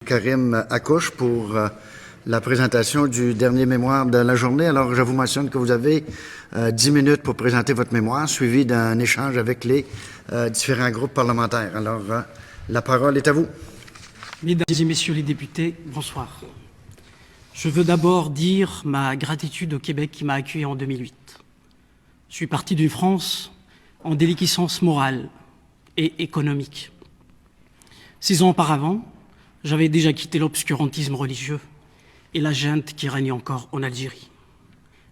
Karim Akouche pour la présentation du dernier mémoire de la journée. Alors, je vous mentionne que vous avez 10 minutes pour présenter votre mémoire, suivi d'un échange avec les différents groupes parlementaires. Alors, la parole est à vous. Mesdames et messieurs les députés, bonsoir. Je veux d'abord dire ma gratitude au Québec qui m'a accueilli en 2008. Je suis parti d'une France en déliquescence morale et économique. 6 ans auparavant, j'avais déjà quitté l'obscurantisme religieux et la junte qui règne encore en Algérie.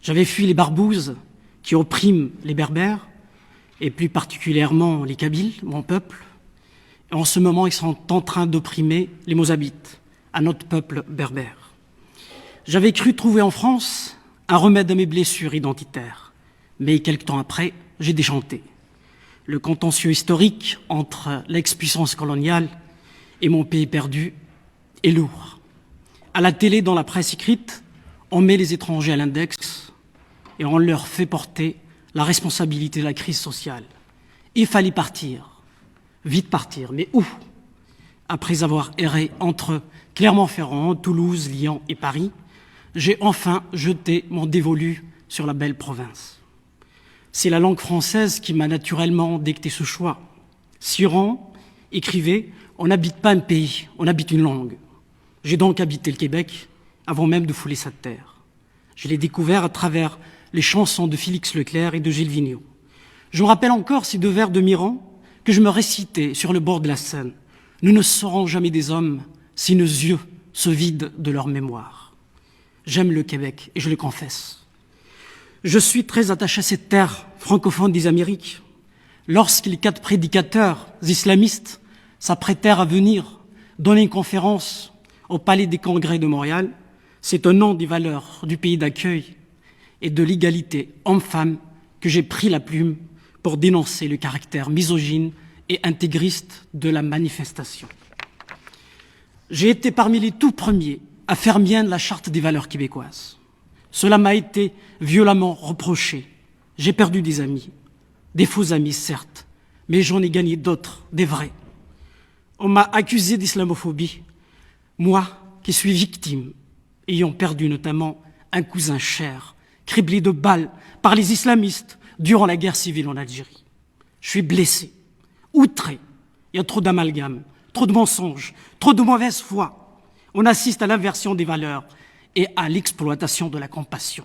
J'avais fui les barbouzes qui oppriment les Berbères, et plus particulièrement les Kabyles, mon peuple. Et en ce moment, ils sont en train d'opprimer les Mozabites, un autre peuple berbère. J'avais cru trouver en France un remède à mes blessures identitaires, mais quelque temps après, j'ai déchanté. Le contentieux historique entre l'ex-puissance coloniale et mon pays perdu est lourd. À la télé, dans la presse écrite, on met les étrangers à l'index et on leur fait porter la responsabilité de la crise sociale. Il fallait partir, vite partir, mais où? Après avoir erré entre Clermont-Ferrand, Toulouse, Lyon et Paris, j'ai enfin jeté mon dévolu sur la belle province. C'est la langue française qui m'a naturellement dicté ce choix. Sioran écrivait « On n'habite pas un pays, on habite une langue ». J'ai donc habité le Québec avant même de fouler sa terre. Je l'ai découvert à travers les chansons de Félix Leclerc et de Gilles Vigneault. Je me rappelle encore ces 2 vers de Miran que je me récitais sur le bord de la Seine. « Nous ne serons jamais des hommes si nos yeux se vident de leur mémoire ». J'aime le Québec et je le confesse. Je suis très attaché à cette terre francophone des Amériques. Lorsque les 4 prédicateurs islamistes s'apprêtèrent à venir donner une conférence au Palais des Congrès de Montréal, c'est au nom des valeurs du pays d'accueil et de l'égalité homme-femme que j'ai pris la plume pour dénoncer le caractère misogyne et intégriste de la manifestation. J'ai été parmi les tout premiers à faire mienne la charte des valeurs québécoises. Cela m'a été violemment reproché. J'ai perdu des amis, des faux amis certes, mais j'en ai gagné d'autres, des vrais. On m'a accusé d'islamophobie, moi qui suis victime, ayant perdu notamment un cousin cher, criblé de balles par les islamistes durant la guerre civile en Algérie. Je suis blessé, outré, il y a trop d'amalgames, trop de mensonges, trop de mauvaise foi. On assiste à l'inversion des valeurs et à l'exploitation de la compassion.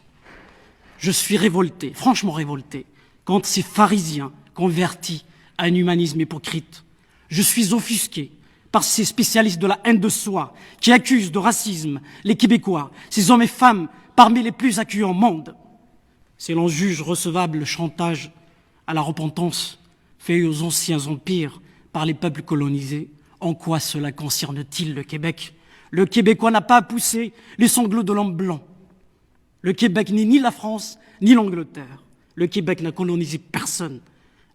Je suis révolté, franchement révolté, contre ces pharisiens convertis à un humanisme hypocrite. Je suis offusqué par ces spécialistes de la haine de soi qui accusent de racisme les Québécois, ces hommes et femmes parmi les plus accueillants au monde. Si l'on juge recevable le chantage à la repentance fait aux anciens empires par les peuples colonisés, en quoi cela concerne-t-il le Québec? Le Québécois n'a pas à pousser les sanglots de l'homme blanc. Le Québec n'est ni la France, ni l'Angleterre. Le Québec n'a colonisé personne.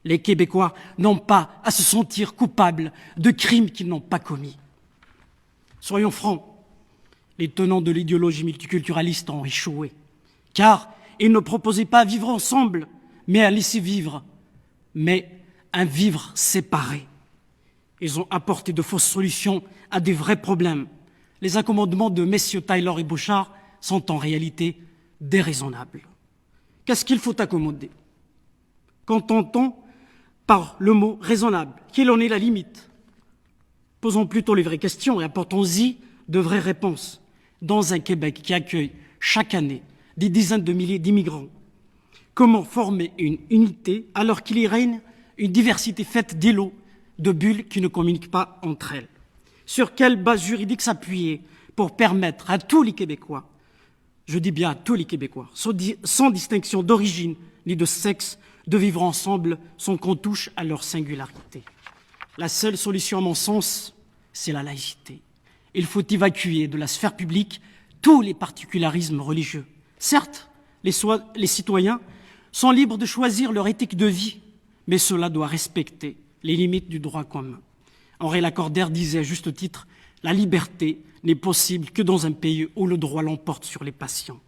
Les Québécois n'ont pas à se sentir coupables de crimes qu'ils n'ont pas commis. Soyons francs, les tenants de l'idéologie multiculturaliste ont échoué, car ils ne proposaient pas à vivre ensemble, mais à laisser vivre, mais un vivre séparé. Ils ont apporté de fausses solutions à des vrais problèmes. Les accommodements de messieurs Taylor et Bouchard sont en réalité déraisonnables. Qu'est-ce qu'il faut accommoder? Qu'entend-on par le mot raisonnable? Quelle en est la limite? Posons plutôt les vraies questions et apportons-y de vraies réponses. Dans un Québec qui accueille chaque année des dizaines de milliers d'immigrants, comment former une unité alors qu'il y règne une diversité faite d'îlots, de bulles qui ne communiquent pas entre elles? Sur quelle base juridique s'appuyer pour permettre à tous les Québécois, je dis bien à tous les Québécois, sans distinction d'origine ni de sexe, de vivre ensemble sans qu'on touche à leur singularité? La seule solution, à mon sens, c'est la laïcité. Il faut évacuer de la sphère publique tous les particularismes religieux. Certes, les citoyens sont libres de choisir leur éthique de vie, mais cela doit respecter les limites du droit commun. Henri Lacordaire disait à juste titre « La liberté n'est possible que dans un pays où le droit l'emporte sur les passions ».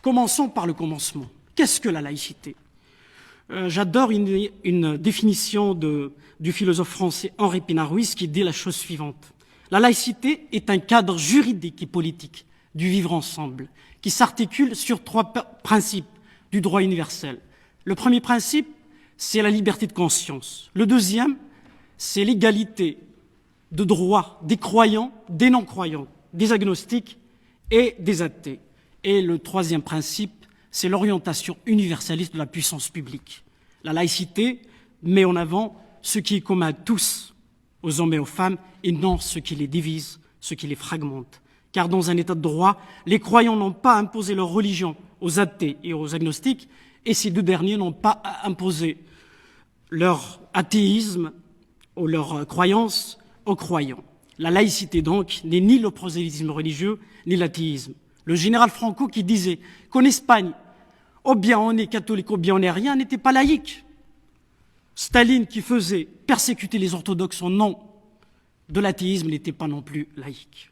Commençons par le commencement. Qu'est-ce que la laïcité? J'adore une définition du philosophe français Henri Pénard-Ruiz qui dit la chose suivante. La laïcité est un cadre juridique et politique du vivre ensemble qui s'articule sur 3 principes du droit universel. Le premier principe, c'est la liberté de conscience. Le deuxième, c'est l'égalité de droit des croyants, des non-croyants, des agnostiques et des athées. Et le troisième principe, c'est l'orientation universaliste de la puissance publique. La laïcité met en avant ce qui est commun à tous, aux hommes et aux femmes, et non ce qui les divise, ce qui les fragmente. Car dans un état de droit, les croyants n'ont pas à imposer leur religion aux athées et aux agnostiques, et ces deux derniers n'ont pas à imposer leur athéisme ou leur croyance aux croyants. La laïcité, donc, n'est ni le prosélytisme religieux, ni l'athéisme. Le général Franco, qui disait qu'en Espagne, ou bien on est catholique, ou bien on n'est rien, n'était pas laïque. Staline, qui faisait persécuter les orthodoxes au nom de l'athéisme, n'était pas non plus laïque.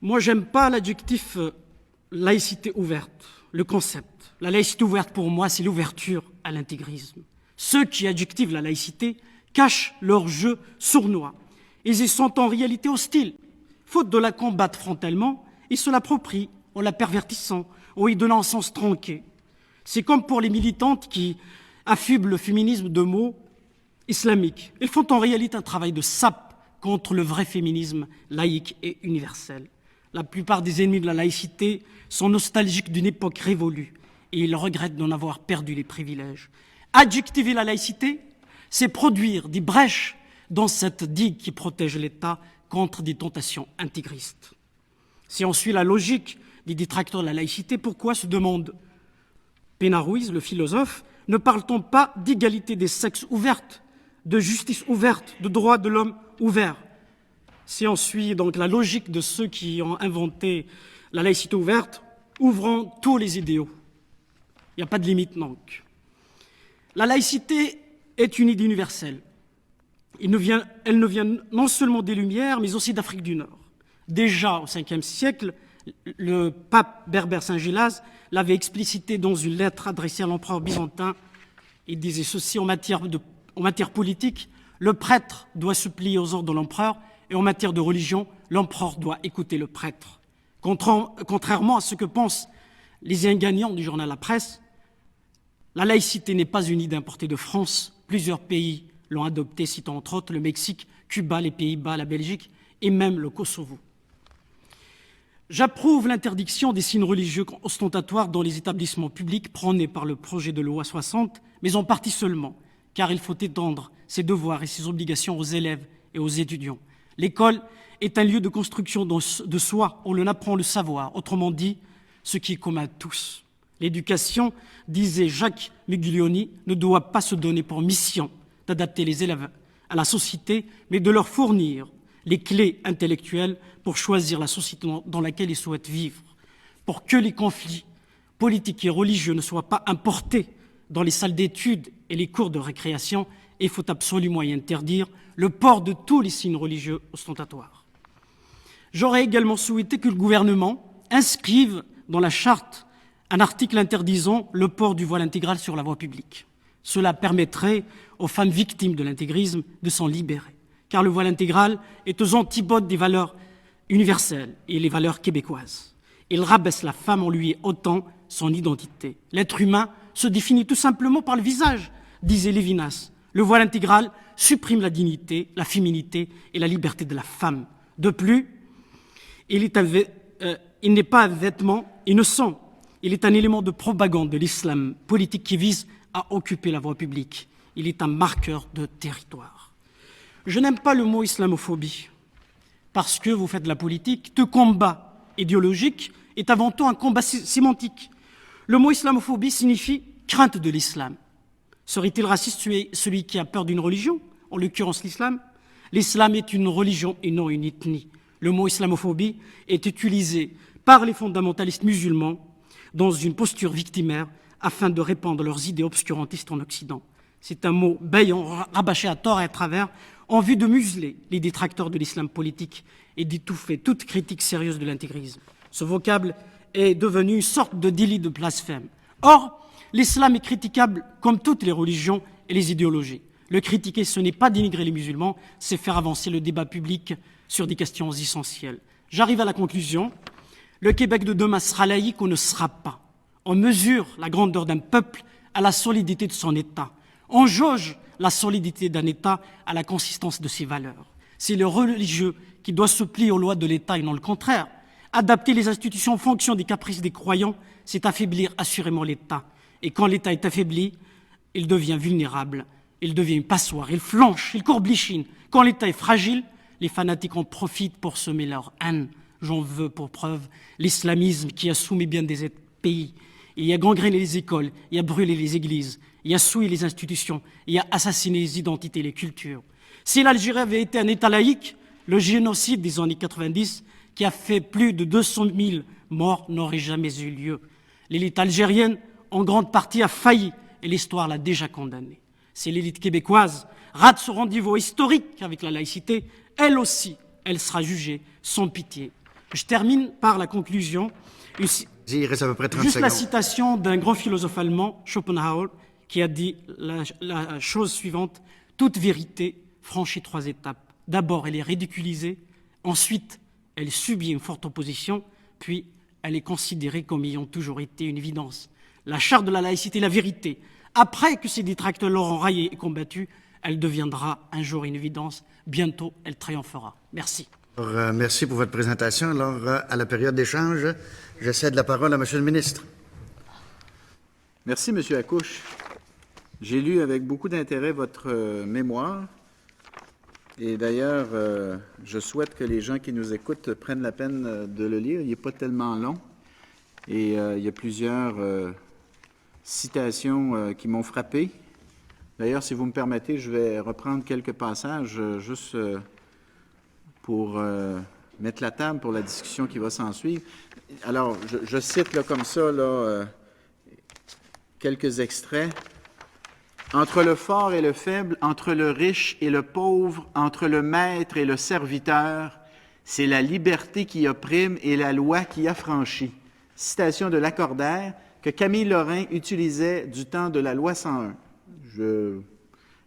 Moi, j'aime pas l'adjectif laïcité ouverte, le concept. La laïcité ouverte, pour moi, c'est l'ouverture à l'intégrisme. Ceux qui adjectivent la laïcité cachent leur jeu sournois. Ils y sont en réalité hostiles. Faute de la combattre frontalement, ils se l'approprient en la pervertissant, en y donnant un sens tronqué. C'est comme pour les militantes qui affublent le féminisme de mots islamiques. Elles font en réalité un travail de sape contre le vrai féminisme laïque et universel. La plupart des ennemis de la laïcité sont nostalgiques d'une époque révolue et ils regrettent d'en avoir perdu les privilèges. Adjectiver la laïcité, c'est produire des brèches dans cette digue qui protège l'État contre des tentations intégristes. Si on suit la logique des détracteurs de la laïcité, pourquoi, se demande Pénaruiz, le philosophe, ne parle-t-on pas d'égalité des sexes ouverte, de justice ouverte, de droits de l'homme ouvert? Si on suit donc la logique de ceux qui ont inventé la laïcité ouverte, ouvrons tous les idéaux. Il n'y a pas de limite donc. La laïcité est une idée universelle. Elle ne vient non seulement des Lumières, mais aussi d'Afrique du Nord. Déjà au Ve siècle, le pape Berbère Saint-Gilaz l'avait explicité dans une lettre adressée à l'empereur byzantin. Il disait ceci: en matière politique, le prêtre doit se plier aux ordres de l'empereur, et en matière de religion, l'empereur doit écouter le prêtre. Contrairement à ce que pensent les ingagnants du journal La Presse, la laïcité n'est pas une idée importée de France. Plusieurs pays l'ont adoptée, citant entre autres le Mexique, Cuba, les Pays-Bas, la Belgique et même le Kosovo. J'approuve l'interdiction des signes religieux ostentatoires dans les établissements publics prônés par le projet de loi 60, mais en partie seulement, car il faut étendre ses devoirs et ses obligations aux élèves et aux étudiants. L'école est un lieu de construction de soi où l'on apprend le savoir, autrement dit, ce qui est commun à tous. L'éducation, disait Jacques Miglioni, ne doit pas se donner pour mission d'adapter les élèves à la société, mais de leur fournir les clés intellectuelles pour choisir la société dans laquelle ils souhaitent vivre. Pour que les conflits politiques et religieux ne soient pas importés dans les salles d'études et les cours de récréation, il faut absolument y interdire le port de tous les signes religieux ostentatoires. J'aurais également souhaité que le gouvernement inscrive dans la charte un article interdisant le port du voile intégral sur la voie publique. Cela permettrait aux femmes victimes de l'intégrisme de s'en libérer, car le voile intégral est aux antipodes des valeurs universelles et les valeurs québécoises. Il rabaisse la femme en lui ôtant son identité. L'être humain se définit tout simplement par le visage, disait Lévinas. Le voile intégral supprime la dignité, la féminité et la liberté de la femme. De plus, il n'est pas un vêtement innocent. Il est un élément de propagande de l'islam politique qui vise à occuper la voie publique. Il est un marqueur de territoire. Je n'aime pas le mot islamophobie, parce que vous faites de la politique. Tout combat idéologique est avant tout un combat sémantique. Le mot islamophobie signifie crainte de l'islam. Serait-il raciste celui qui a peur d'une religion, en l'occurrence l'islam? L'islam est une religion et non une ethnie. Le mot islamophobie est utilisé par les fondamentalistes musulmans dans une posture victimaire afin de répandre leurs idées obscurantistes en Occident. C'est un mot bâillant, rabâché à tort et à travers, en vue de museler les détracteurs de l'islam politique et d'étouffer toute critique sérieuse de l'intégrisme. Ce vocable est devenu une sorte de délit de blasphème. Or, l'islam est critiquable comme toutes les religions et les idéologies. Le critiquer, ce n'est pas dénigrer les musulmans, c'est faire avancer le débat public sur des questions essentielles. J'arrive à la conclusion. Le Québec de demain sera laïque ou ne sera pas. On mesure la grandeur d'un peuple à la solidité de son État. On jauge la solidité d'un État à la consistance de ses valeurs. C'est le religieux qui doit se plier aux lois de l'État et non le contraire. Adapter les institutions en fonction des caprices des croyants, c'est affaiblir assurément l'État. Et quand l'État est affaibli, il devient vulnérable, il devient une passoire, il flanche, il courblichine. Quand l'État est fragile, les fanatiques en profitent pour semer leur haine. J'en veux pour preuve l'islamisme qui a soumis bien des pays. Il a gangréné les écoles, il a brûlé les églises, il a souillé les institutions, il a assassiné les identités et les cultures. Si l'Algérie avait été un État laïque, le génocide des années 90, qui a fait plus de 200 000 morts, n'aurait jamais eu lieu. L'élite algérienne, en grande partie, a failli et l'histoire l'a déjà condamnée. Si l'élite québécoise rate ce rendez-vous historique avec la laïcité, elle aussi, elle sera jugée sans pitié. Je termine par la conclusion. Il reste à peu près 30 Juste secondes. la citation d'un grand philosophe allemand, Schopenhauer, qui a dit la chose suivante: toute vérité franchit 3 étapes. D'abord, elle est ridiculisée. Ensuite, elle subit une forte opposition. Puis, elle est considérée comme ayant toujours été une évidence. La charte de la laïcité est la vérité. Après que ses détracteurs l'auront raillée et combattue, elle deviendra un jour une évidence. Bientôt, elle triomphera. Merci. Alors, merci pour votre présentation. Alors, à la période d'échange, je cède la parole à M. le ministre. Merci, M. Accouche. J'ai lu avec beaucoup d'intérêt votre mémoire. Et d'ailleurs, je souhaite que les gens qui nous écoutent prennent la peine de le lire. Il n'est pas tellement long. Et il y a plusieurs citations qui m'ont frappé. D'ailleurs, si vous me permettez, je vais reprendre quelques passages juste pour mettre la table pour la discussion qui va s'ensuivre. Alors, je cite là, comme ça quelques extraits. Entre le fort et le faible, entre le riche et le pauvre, entre le maître et le serviteur, c'est la liberté qui opprime et la loi qui affranchit. Citation de Lacordaire que Camille Lorrain utilisait du temps de la loi 101.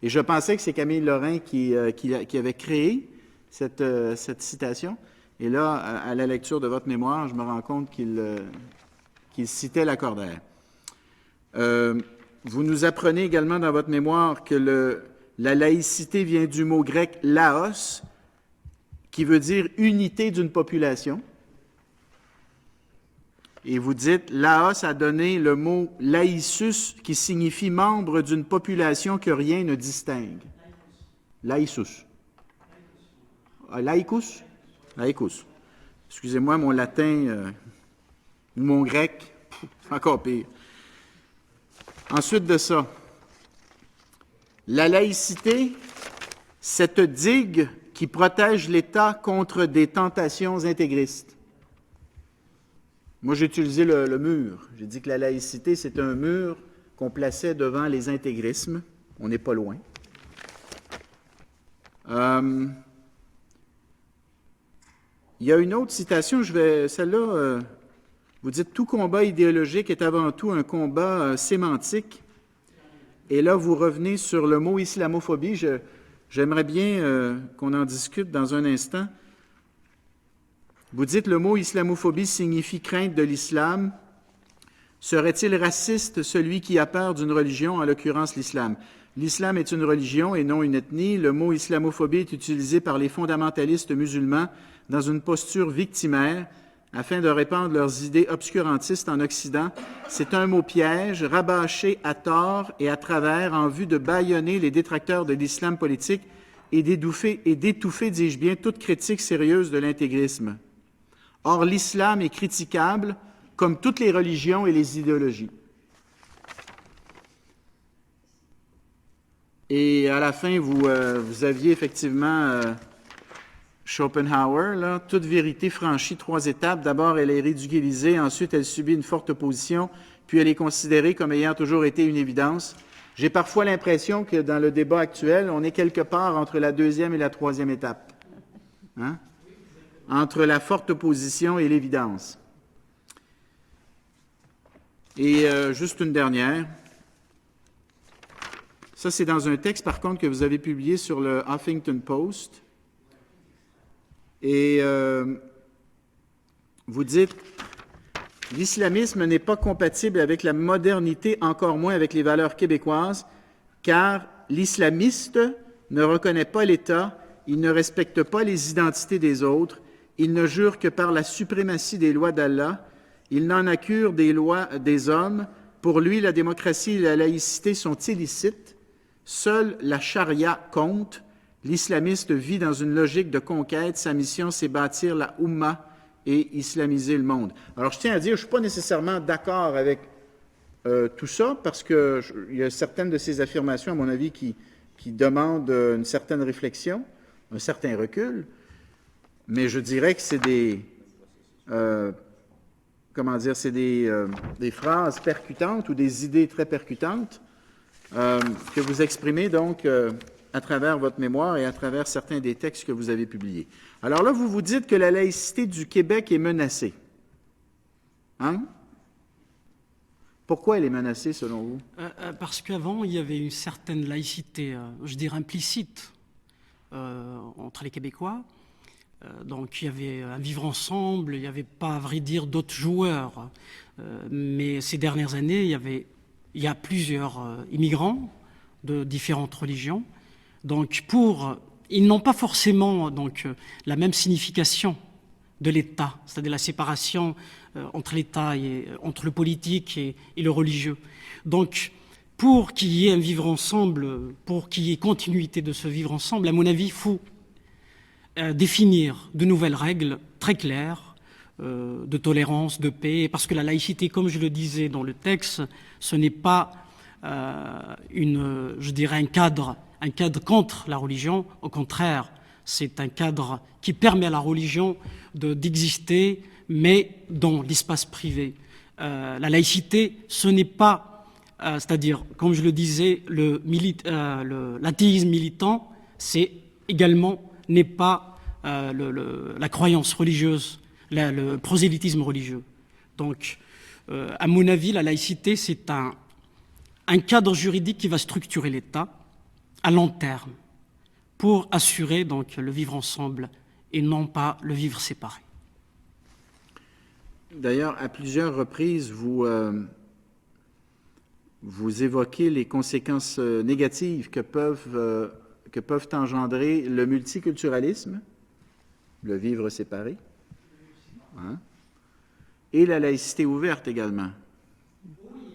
Et je pensais que c'est Camille Lorrain qui avait créé cette citation. Et là, à la lecture de votre mémoire, je me rends compte qu'il citait Lacordaire. Vous nous apprenez également dans votre mémoire que la laïcité vient du mot grec « laos », qui veut dire « unité d'une population ». Et vous dites « laos » a donné le mot « laïcus » qui signifie « membre d'une population que rien ne distingue ». Laïcus. Laïcus? Laïcus. Excusez-moi, mon latin ou mon grec, encore pire. Ensuite de ça, la laïcité, cette digue qui protège l'État contre des tentations intégristes. Moi, j'ai utilisé le mur. J'ai dit que la laïcité, c'est un mur qu'on plaçait devant les intégrismes. On n'est pas loin. Il y a une autre citation, celle-là, vous dites « Tout combat idéologique est avant tout un combat sémantique ». Et là, vous revenez sur le mot « islamophobie ». J'aimerais bien qu'on en discute dans un instant. Vous dites « Le mot islamophobie signifie crainte de l'islam. Serait-il raciste celui qui a peur d'une religion, en l'occurrence l'islam? L'islam est une religion et non une ethnie. Le mot islamophobie est utilisé par les fondamentalistes musulmans dans une posture victimaire, afin de répandre leurs idées obscurantistes en Occident. C'est un mot piège, rabâché à tort et à travers en vue de bâillonner les détracteurs de l'islam politique et d'étouffer, dis-je bien, toute critique sérieuse de l'intégrisme. Or, l'islam est critiquable comme toutes les religions et les idéologies. Et à la fin, vous aviez effectivement Schopenhauer, là, toute vérité franchit 3 étapes. D'abord, elle est ridiculisée, ensuite, elle subit une forte opposition, puis elle est considérée comme ayant toujours été une évidence. J'ai parfois l'impression que dans le débat actuel, on est quelque part entre la 2e et la 3e étape. Hein? Entre la forte opposition et l'évidence. Et juste une dernière. Ça, c'est dans un texte, par contre, que vous avez publié sur le Huffington Post. Et vous dites, l'islamisme n'est pas compatible avec la modernité, encore moins avec les valeurs québécoises, car l'islamiste ne reconnaît pas l'État, il ne respecte pas les identités des autres, il ne jure que par la suprématie des lois d'Allah, il n'en a cure des lois des hommes. Pour lui, la démocratie et la laïcité sont illicites. Seule la charia compte. L'islamiste vit dans une logique de conquête. Sa mission, c'est bâtir la Oumma et islamiser le monde. Alors, je tiens à dire, je ne suis pas nécessairement d'accord avec tout ça, parce qu'il y a certaines de ces affirmations, à mon avis, qui demandent une certaine réflexion, un certain recul, mais je dirais que c'est des phrases percutantes ou des idées très percutantes que vous exprimez donc à travers votre mémoire et à travers certains des textes que vous avez publiés. Alors là, vous vous dites que la laïcité du Québec est menacée. Hein? Pourquoi elle est menacée, selon vous? Parce qu'avant, il y avait une certaine laïcité, je dirais implicite, entre les Québécois. Donc il y avait un vivre ensemble, il n'y avait pas, à vrai dire, d'autres joueurs. Mais ces dernières années, il y a plusieurs immigrants de différentes religions. Donc ils n'ont pas forcément la même signification de l'État, c'est-à-dire la séparation entre l'État et entre le politique et le religieux. Donc, pour qu'il y ait un vivre ensemble, pour qu'il y ait continuité de ce vivre ensemble, à mon avis, il faut définir de nouvelles règles très claires de tolérance, de paix, parce que la laïcité, comme je le disais dans le texte, ce n'est pas un cadre contre la religion. Au contraire, c'est un cadre qui permet à la religion d'exister, mais dans l'espace privé. La laïcité, ce n'est pas, c'est-à-dire, comme je le disais, l'athéisme militant, n'est pas la croyance religieuse, le prosélytisme religieux. Donc, à mon avis, la laïcité, c'est un cadre juridique qui va structurer l'État à long terme pour assurer donc le vivre ensemble et non pas le vivre séparé. D'ailleurs, à plusieurs reprises, vous évoquez les conséquences négatives que peuvent engendrer le multiculturalisme, le vivre séparé, hein, et la laïcité ouverte également.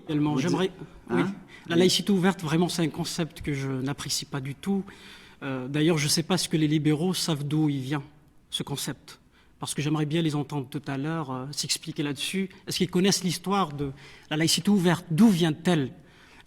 Également, j'aimerais... Hein? Oui. La laïcité ouverte, vraiment, c'est un concept que je n'apprécie pas du tout. D'ailleurs, je ne sais pas ce que les libéraux savent d'où il vient, ce concept. Parce que j'aimerais bien les entendre tout à l'heure s'expliquer là-dessus. Est-ce qu'ils connaissent l'histoire de la laïcité ouverte? D'où vient-elle?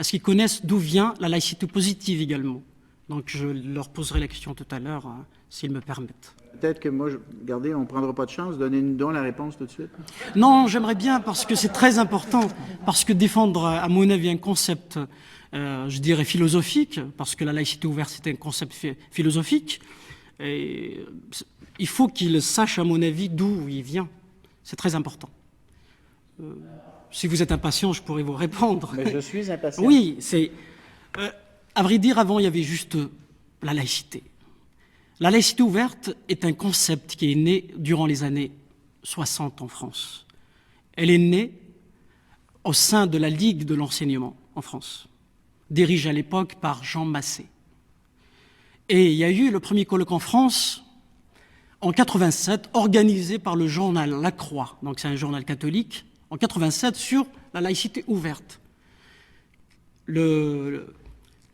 Est-ce qu'ils connaissent d'où vient la laïcité positive également? Donc je leur poserai la question tout à l'heure, s'ils me permettent. Peut-être que moi, regardez, on ne prendra pas de chance, donnez-nous donc la réponse tout de suite. Non, j'aimerais bien, parce que c'est très important, parce que défendre, à mon avis, un concept, je dirais, philosophique, parce que la laïcité ouverte, c'est un concept philosophique, et il faut qu'il sache, à mon avis, d'où il vient. C'est très important. Si vous êtes impatient, je pourrais vous répondre. Mais je suis impatient. Oui, c'est... à vrai dire, avant, il y avait juste la laïcité. La laïcité ouverte est un concept qui est né durant les années 60 en France. Elle est née au sein de la Ligue de l'enseignement en France, dirigée à l'époque par Jean Massé. Et il y a eu le premier colloque en France en 87, organisé par le journal La Croix, donc c'est un journal catholique, en 87 sur la laïcité ouverte.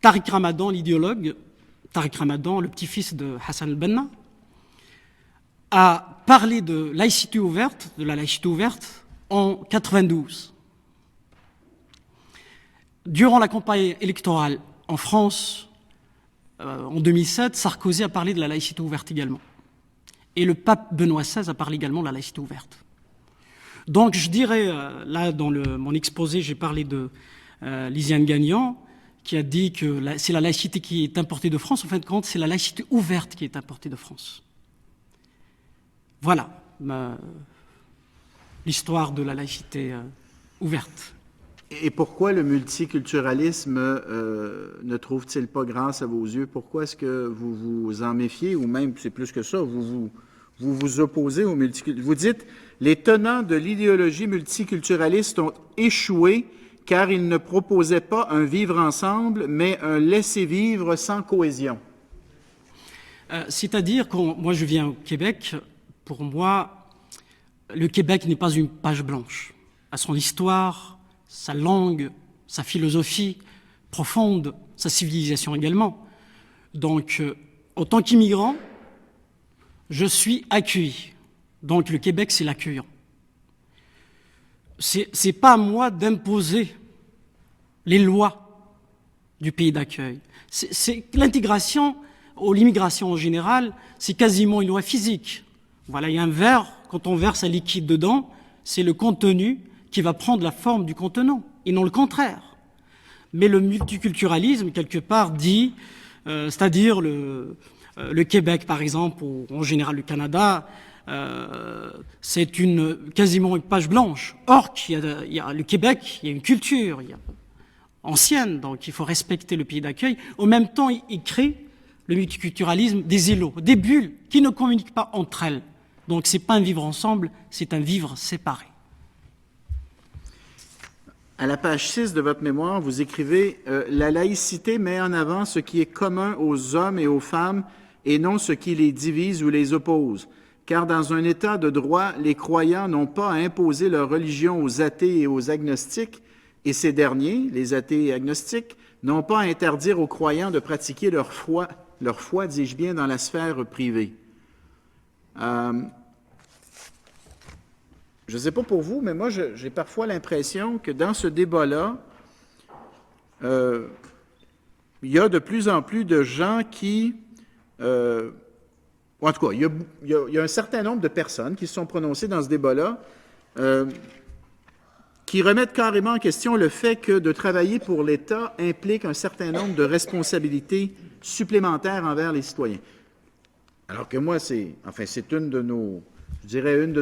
Tariq Ramadan, l'idéologue, Tariq Ramadan, le petit-fils de Hassan al-Banna, a parlé de la laïcité ouverte en 92. Durant la campagne électorale en France, en 2007, Sarkozy a parlé de la laïcité ouverte également. Et le pape Benoît XVI a parlé également de la laïcité ouverte. Donc je dirais, là dans mon exposé, j'ai parlé de Lisiane Gagnon, qui a dit que c'est la laïcité qui est importée de France. En fin de compte, c'est la laïcité ouverte qui est importée de France. Voilà l'histoire de la laïcité ouverte. Et pourquoi le multiculturalisme ne trouve-t-il pas grâce à vos yeux? Pourquoi est-ce que vous vous en méfiez, ou même, c'est plus que ça, vous opposez au multiculturalisme? Vous dites, les tenants de l'idéologie multiculturaliste ont échoué car ils ne proposaient pas un vivre ensemble, mais un laisser-vivre sans cohésion. C'est-à-dire, moi je viens au Québec, pour moi, le Québec n'est pas une page blanche. À son histoire, sa langue, sa philosophie profonde, sa civilisation également. Donc, en tant qu'immigrant, je suis accueilli. Donc, le Québec, c'est l'accueillant. C'est pas à moi d'imposer les lois du pays d'accueil. C'est l'intégration ou l'immigration en général, c'est quasiment une loi physique. Voilà, il y a un verre, quand on verse un liquide dedans, c'est le contenu qui va prendre la forme du contenant, et non le contraire. Mais le multiculturalisme, quelque part, dit, c'est-à-dire le Québec, par exemple, ou en général le Canada, c'est quasiment une page blanche. Or, il y a le Québec, il y a une culture ancienne, donc il faut respecter le pays d'accueil. En même temps, il crée le multiculturalisme des îlots, des bulles qui ne communiquent pas entre elles. Donc ce n'est pas un vivre ensemble, c'est un vivre séparé. À la page 6 de votre mémoire, vous écrivez « La laïcité met en avant ce qui est commun aux hommes et aux femmes et non ce qui les divise ou les oppose. Car dans un état de droit, les croyants n'ont pas à imposer leur religion aux athées et aux agnostiques, et ces derniers, les athées et agnostiques, n'ont pas à interdire aux croyants de pratiquer leur foi, dis-je bien, dans la sphère privée. » Je ne sais pas pour vous, mais moi, j'ai parfois l'impression que dans ce débat-là, il y a de plus en plus de gens qui... en tout cas, il y a un certain nombre de personnes qui se sont prononcées dans ce débat-là qui remettent carrément en question le fait que de travailler pour l'État implique un certain nombre de responsabilités supplémentaires envers les citoyens. Alors que moi, c'est une de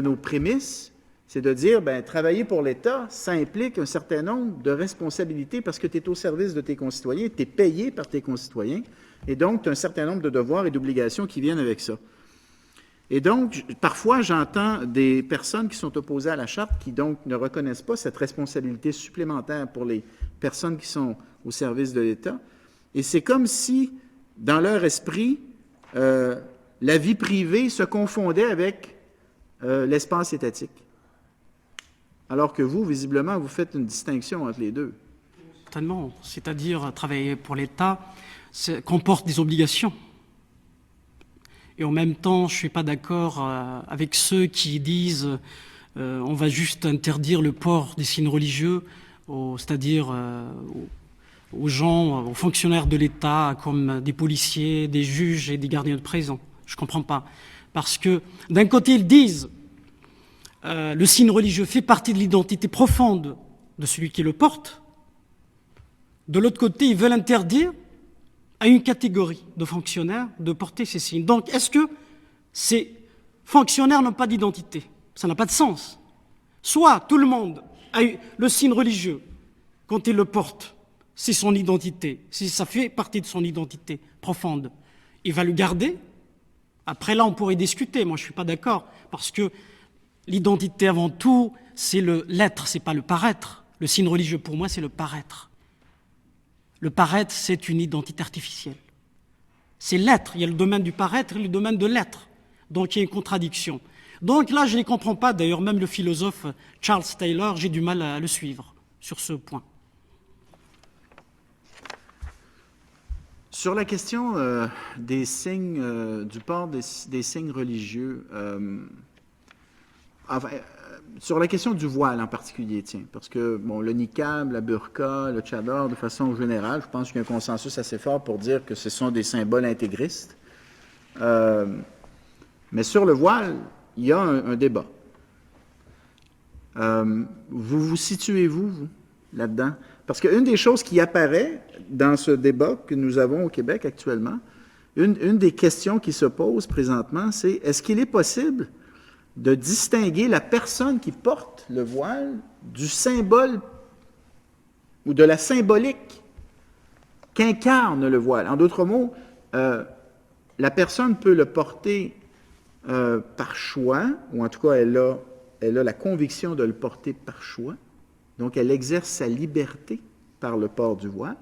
nos prémices, c'est de dire, travailler pour l'État, ça implique un certain nombre de responsabilités parce que tu es au service de tes concitoyens, tu es payé par tes concitoyens, et donc tu as un certain nombre de devoirs et d'obligations qui viennent avec ça. Et donc, parfois, j'entends des personnes qui sont opposées à la Charte qui, donc, ne reconnaissent pas cette responsabilité supplémentaire pour les personnes qui sont au service de l'État. Et c'est comme si, dans leur esprit, la vie privée se confondait avec l'espace étatique. Alors que vous, visiblement, vous faites une distinction entre les deux. Certainement. C'est-à-dire, travailler pour l'État comporte des obligations. Et en même temps, je ne suis pas d'accord avec ceux qui disent on va juste interdire le port des signes religieux, c'est-à-dire aux gens, aux fonctionnaires de l'État, comme des policiers, des juges et des gardiens de prison. Je ne comprends pas. Parce que, d'un côté, ils disent le signe religieux fait partie de l'identité profonde de celui qui le porte. De l'autre côté, ils veulent interdire à une catégorie de fonctionnaires de porter ces signes. Donc, est-ce que ces fonctionnaires n'ont pas d'identité? Ça n'a pas de sens. Soit tout le monde a le signe religieux, quand il le porte, c'est son identité, si ça fait partie de son identité profonde, il va le garder. Après là, on pourrait discuter. Moi, je ne suis pas d'accord, parce que l'identité avant tout, c'est l'être, c'est pas le paraître. Le signe religieux, pour moi, c'est le paraître. Le paraître, c'est une identité artificielle. C'est l'être. Il y a le domaine du paraître et le domaine de l'être. Donc, il y a une contradiction. Donc là, je ne les comprends pas. D'ailleurs, même le philosophe Charles Taylor, j'ai du mal à le suivre sur ce point. Sur la question des signes, du port des signes religieux, sur la question du voile en particulier, tiens, parce que le niqab, la burqa, le tchador, de façon générale, je pense qu'il y a un consensus assez fort pour dire que ce sont des symboles intégristes. Mais sur le voile, il y a un débat. Vous situez-vous, vous, là-dedans? Parce qu'une des choses qui apparaît dans ce débat que nous avons au Québec actuellement, une des questions qui se posent présentement, c'est est-ce qu'il est possible de distinguer la personne qui porte le voile du symbole ou de la symbolique qu'incarne le voile. En d'autres mots, la personne peut le porter par choix, ou en tout cas, elle a la conviction de le porter par choix. Donc, elle exerce sa liberté par le port du voile.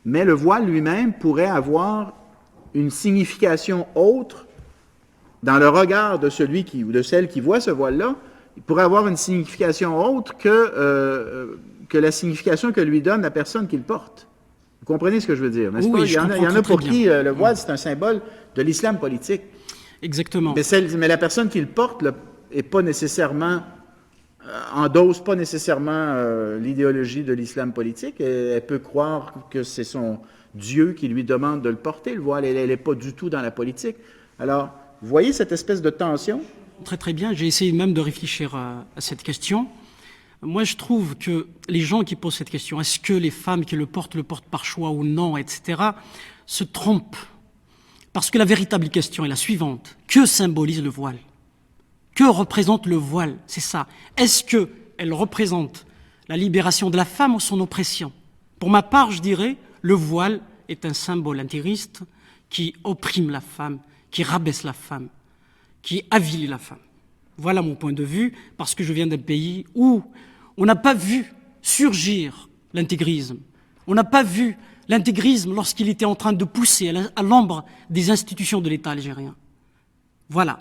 Mais le voile lui-même pourrait avoir une signification autre dans le regard de celui ou de celle qui voit ce voile-là. Il pourrait avoir une signification autre que la signification que lui donne la personne qui le porte. Vous comprenez ce que je veux dire, n'est-ce pas? Il y en a pour qui le voile, c'est un symbole de l'islam politique. Exactement. Mais la personne qui le porte est pas nécessairement, endosse pas nécessairement l'idéologie de l'islam politique. Elle peut croire que c'est son Dieu qui lui demande de le porter, le voile. Elle n'est pas du tout dans la politique. Alors, vous voyez cette espèce de tension? Très très bien, j'ai essayé même de réfléchir à cette question. Moi, je trouve que les gens qui posent cette question, est-ce que les femmes qui le portent par choix ou non, etc., se trompent. Parce que la véritable question est la suivante. Que symbolise le voile? Que représente le voile? C'est ça. Est-ce qu'elle représente la libération de la femme ou son oppression? Pour ma part, je dirais, le voile est un symbole intégriste qui opprime la femme, qui rabaisse la femme, qui avilit la femme. Voilà mon point de vue, parce que je viens d'un pays où on n'a pas vu surgir l'intégrisme. On n'a pas vu l'intégrisme lorsqu'il était en train de pousser à l'ombre des institutions de l'État algérien. Voilà.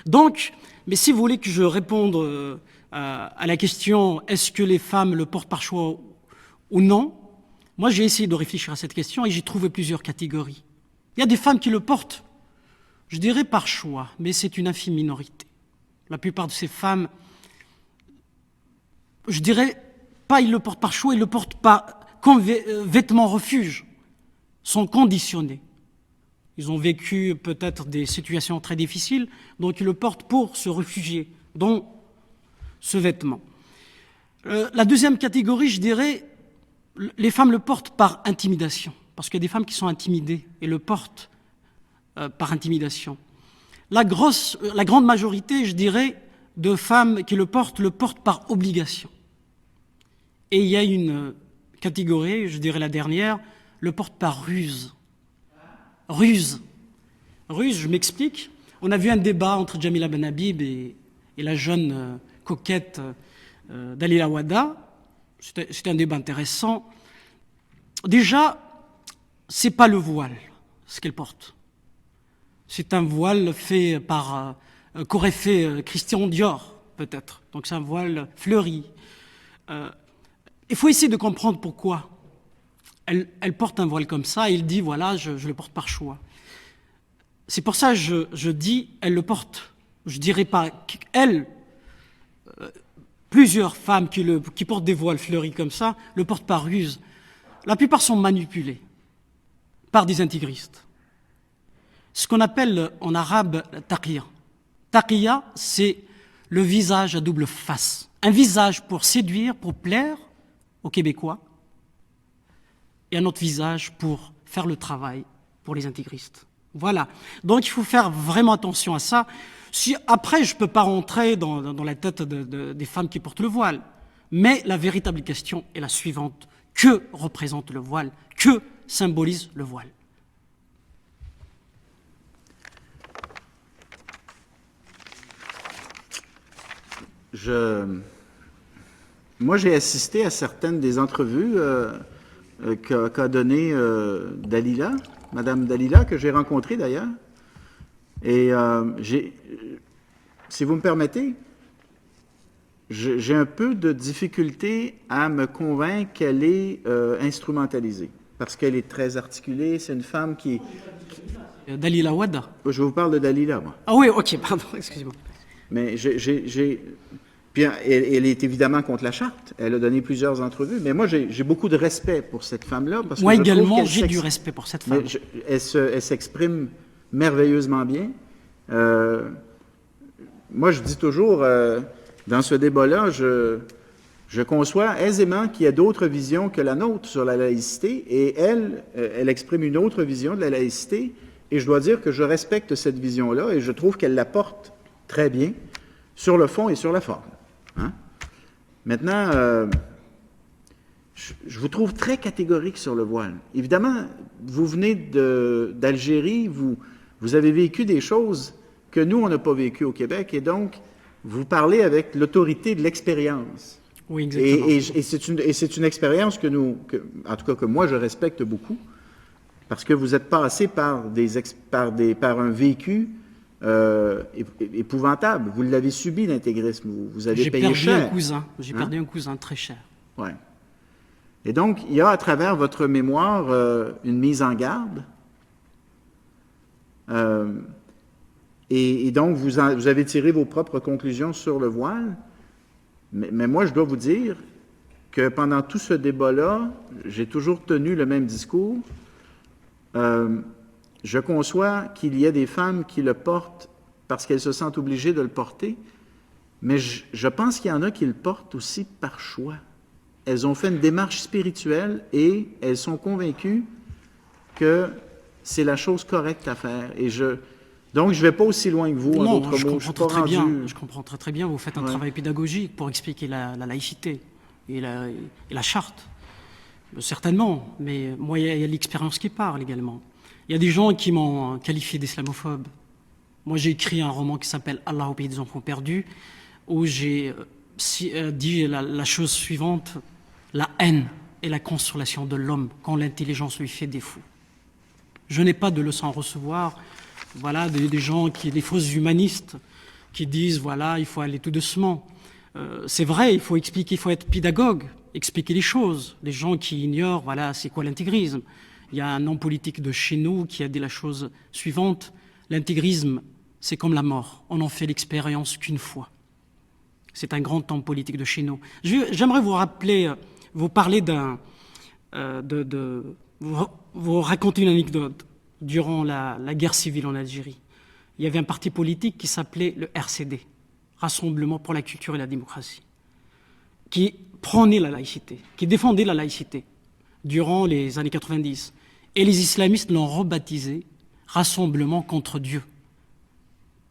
Donc, mais si vous voulez que je réponde à la question « est-ce que les femmes le portent par choix ou non ?», moi j'ai essayé de réfléchir à cette question et j'ai trouvé plusieurs catégories. Il y a des femmes qui le portent, je dirais par choix, mais c'est une infime minorité. La plupart de ces femmes, je dirais pas ils le portent par choix, ils le portent pas comme vêtements refuge, sont conditionnés. Ils ont vécu peut-être des situations très difficiles, donc ils le portent pour se réfugier dans ce vêtement. La deuxième catégorie, je dirais, les femmes le portent par intimidation, parce qu'il y a des femmes qui sont intimidées et le portent par intimidation. La grande majorité, je dirais, de femmes qui le portent par obligation. Et il y a une catégorie, je dirais la dernière, le porte par ruse. Ruse, je m'explique. On a vu un débat entre Jamila Ben Habib et la jeune coquette Dalila Wada. C'était un débat intéressant. Déjà, c'est pas le voile, ce qu'elle porte. C'est un voile fait qu'aurait fait Christian Dior, peut-être. Donc c'est un voile fleuri. Il faut essayer de comprendre pourquoi elle porte un voile comme ça et il dit, voilà, je le porte par choix. C'est pour ça que je dis, elle le porte. Je dirais pas qu'elle, plusieurs femmes qui portent des voiles fleuris comme ça, le portent par ruse. La plupart sont manipulées par des intégristes. Ce qu'on appelle en arabe taqiyya. Taqiyya, c'est le visage à double face. Un visage pour séduire, pour plaire aux Québécois, et un autre visage pour faire le travail pour les intégristes. Voilà. Donc il faut faire vraiment attention à ça. Après, je ne peux pas rentrer dans la tête des femmes qui portent le voile. Mais la véritable question est la suivante. Que représente le voile? Que symbolise le voile? Moi, j'ai assisté à certaines des entrevues qu'a donné Dalila, Madame Dalila, que j'ai rencontrée d'ailleurs. Et si vous me permettez, j'ai un peu de difficulté à me convaincre qu'elle est instrumentalisée, parce qu'elle est très articulée. C'est une femme qui... Dalila Wada. Je vous parle de Dalila, moi. Ah oui, ok, pardon, excusez-moi. Mais puis elle est évidemment contre la charte. Elle a donné plusieurs entrevues. Mais moi, j'ai beaucoup de respect pour cette femme-là. Moi également, j'ai du respect pour cette femme. Elle s'exprime merveilleusement bien. Moi, je dis toujours, dans ce débat-là, je conçois aisément qu'il y a d'autres visions que la nôtre sur la laïcité. Et elle exprime une autre vision de la laïcité. Et je dois dire que je respecte cette vision-là et je trouve qu'elle la porte très bien sur le fond et sur la forme. Hein? Maintenant, je vous trouve très catégorique sur le voile. Évidemment, vous venez d'Algérie, vous avez vécu des choses que nous, on n'a pas vécues au Québec, et donc, vous parlez avec l'autorité de l'expérience. Oui, exactement. Et c'est une expérience en tout cas que moi, je respecte beaucoup, parce que vous êtes passé par un vécu épouvantable. Vous l'avez subi, l'intégrisme. Vous avez payé cher. J'ai perdu un cousin très cher. Ouais. Et donc, il y a à travers votre mémoire une mise en garde. Et donc, vous avez tiré vos propres conclusions sur le voile. Mais moi, je dois vous dire que pendant tout ce débat-là, j'ai toujours tenu le même discours. Je conçois qu'il y a des femmes qui le portent parce qu'elles se sentent obligées de le porter, mais je pense qu'il y en a qui le portent aussi par choix. Elles ont fait une démarche spirituelle et elles sont convaincues que c'est la chose correcte à faire. Donc, je ne vais pas aussi loin que vous, en d'autres mots. Je comprends très bien. Vous faites un travail pédagogique pour expliquer la laïcité et la charte. Certainement, mais moi, il y a l'expérience qui parle également. Il y a des gens qui m'ont qualifié d'islamophobe. Moi, j'ai écrit un roman qui s'appelle « Allah au pays des enfants perdus », où j'ai dit la chose suivante: la haine est la consolation de l'homme quand l'intelligence lui fait défaut. Je n'ai pas de leçon à recevoir. Voilà, des gens des fausses humanistes qui disent, voilà, il faut aller tout doucement. C'est vrai, il faut expliquer, il faut être pédagogue, expliquer les choses. Les gens qui ignorent, voilà, c'est quoi l'intégrisme? Il y a un homme politique de chez nous qui a dit la chose suivante: l'intégrisme, c'est comme la mort, on n'en fait l'expérience qu'une fois. C'est un grand homme politique de chez nous. J'aimerais vous parler vous raconter une anecdote. Durant la guerre civile en Algérie, il y avait un parti politique qui s'appelait le RCD, Rassemblement pour la culture et la démocratie, qui prônait la laïcité, qui défendait la laïcité durant les années 90. Et les islamistes l'ont rebaptisé Rassemblement contre Dieu.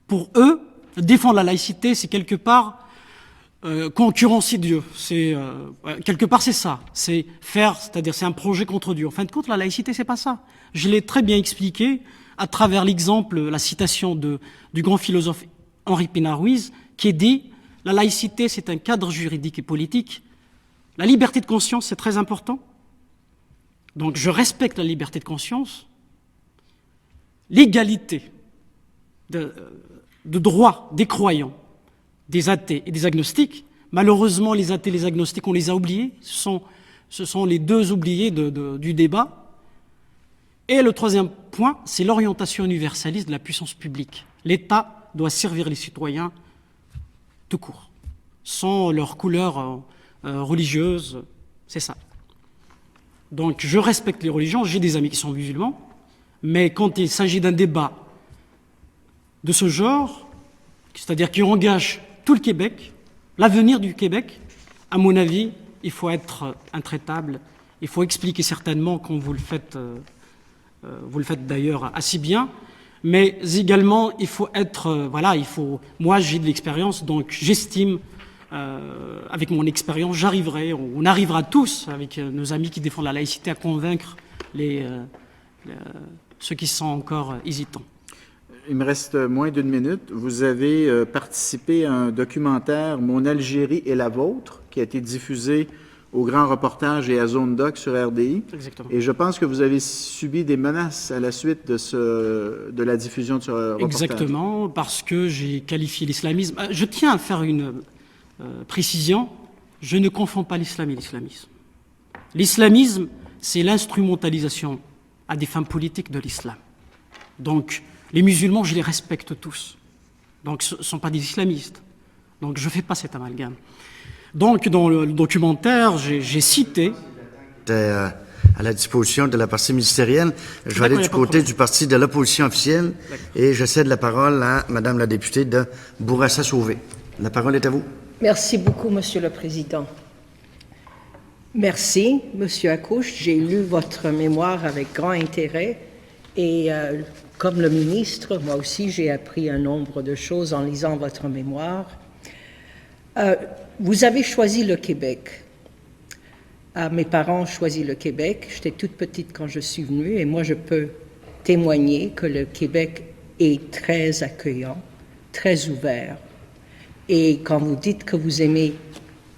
Pour eux, défendre la laïcité, c'est quelque part concurrencer Dieu. Quelque part, c'est ça. C'est-à-dire, c'est un projet contre Dieu. En fin de compte, la laïcité, c'est pas ça. Je l'ai très bien expliqué à travers l'exemple, la citation du grand philosophe Henri Pénard-Ruiz, qui dit: la laïcité, c'est un cadre juridique et politique. La liberté de conscience, c'est très important. Donc, je respecte la liberté de conscience. L'égalité de droit des croyants, des athées et des agnostiques. Malheureusement, les athées et les agnostiques, on les a oubliés. Ce sont les deux oubliés du débat. Et le troisième point, c'est l'orientation universaliste de la puissance publique. L'État doit servir les citoyens tout court, sans leur couleur religieuse. C'est ça. Donc, je respecte les religions. J'ai des amis qui sont musulmans. Mais quand il s'agit d'un débat de ce genre, c'est-à-dire qui engage tout le Québec, l'avenir du Québec, à mon avis, il faut être intraitable. Il faut expliquer certainement, comme vous le faites d'ailleurs assez bien, mais également il faut être, moi j'ai de l'expérience, donc j'estime, avec mon expérience, on arrivera tous, avec nos amis qui défendent la laïcité, à convaincre ceux qui sont encore hésitants. Il me reste moins d'une minute. Vous avez participé à un documentaire « Mon Algérie et la vôtre » qui a été diffusé au Grand Reportage et à Zone Doc sur RDI. Exactement. Et je pense que vous avez subi des menaces à la suite de la diffusion de ce reportage. Exactement, parce que j'ai qualifié l'islamisme. Je tiens à faire une précision. Je ne confonds pas l'islam et l'islamisme. L'islamisme, c'est l'instrumentalisation à des fins politiques de l'islam. Donc, les musulmans, je les respecte tous. Donc, ce ne sont pas des islamistes. Donc, je ne fais pas cet amalgame. Donc, dans le documentaire, j'ai cité... à la disposition de la partie ministérielle. Je vais aller du côté du parti de l'opposition officielle et je cède la parole à Madame la députée de Bourassa-Sauvé. La parole est à vous. Merci beaucoup, Monsieur le Président. Merci, Monsieur Accouche. J'ai lu votre mémoire avec grand intérêt et comme le ministre, moi aussi, j'ai appris un nombre de choses en lisant votre mémoire. Vous avez choisi le Québec. mes parents ont choisi le Québec. J'étais toute petite quand je suis venue et moi, je peux témoigner que le Québec est très accueillant, très ouvert. Et quand vous dites que vous aimez,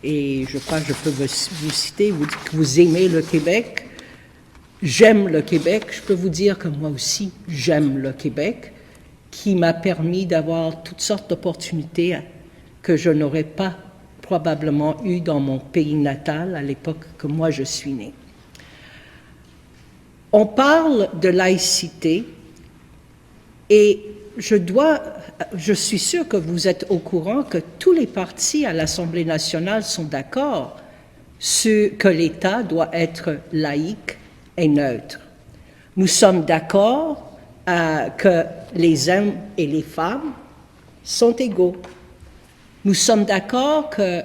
et je crois que je peux vous citer, vous dites que vous aimez le Québec, j'aime le Québec, je peux vous dire que moi aussi, j'aime le Québec, qui m'a permis d'avoir toutes sortes d'opportunités que je n'aurais pas probablement eues dans mon pays natal à l'époque que moi je suis née. On parle de laïcité et je suis sûre que vous êtes au courant que tous les partis à l'Assemblée nationale sont d'accord que l'État doit être laïque et neutre. Nous sommes d'accord que les hommes et les femmes sont égaux. Nous sommes d'accord que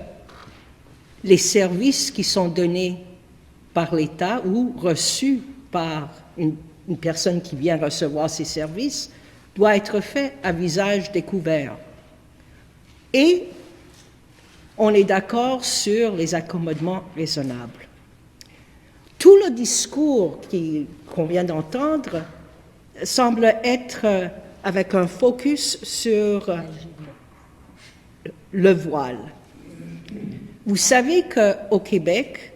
les services qui sont donnés par l'État ou reçus par une personne qui vient recevoir ces services doit être fait à visage découvert. Et on est d'accord sur les accommodements raisonnables. Tout le discours qu'on vient d'entendre semble être avec un focus sur le voile. Vous savez qu'au Québec,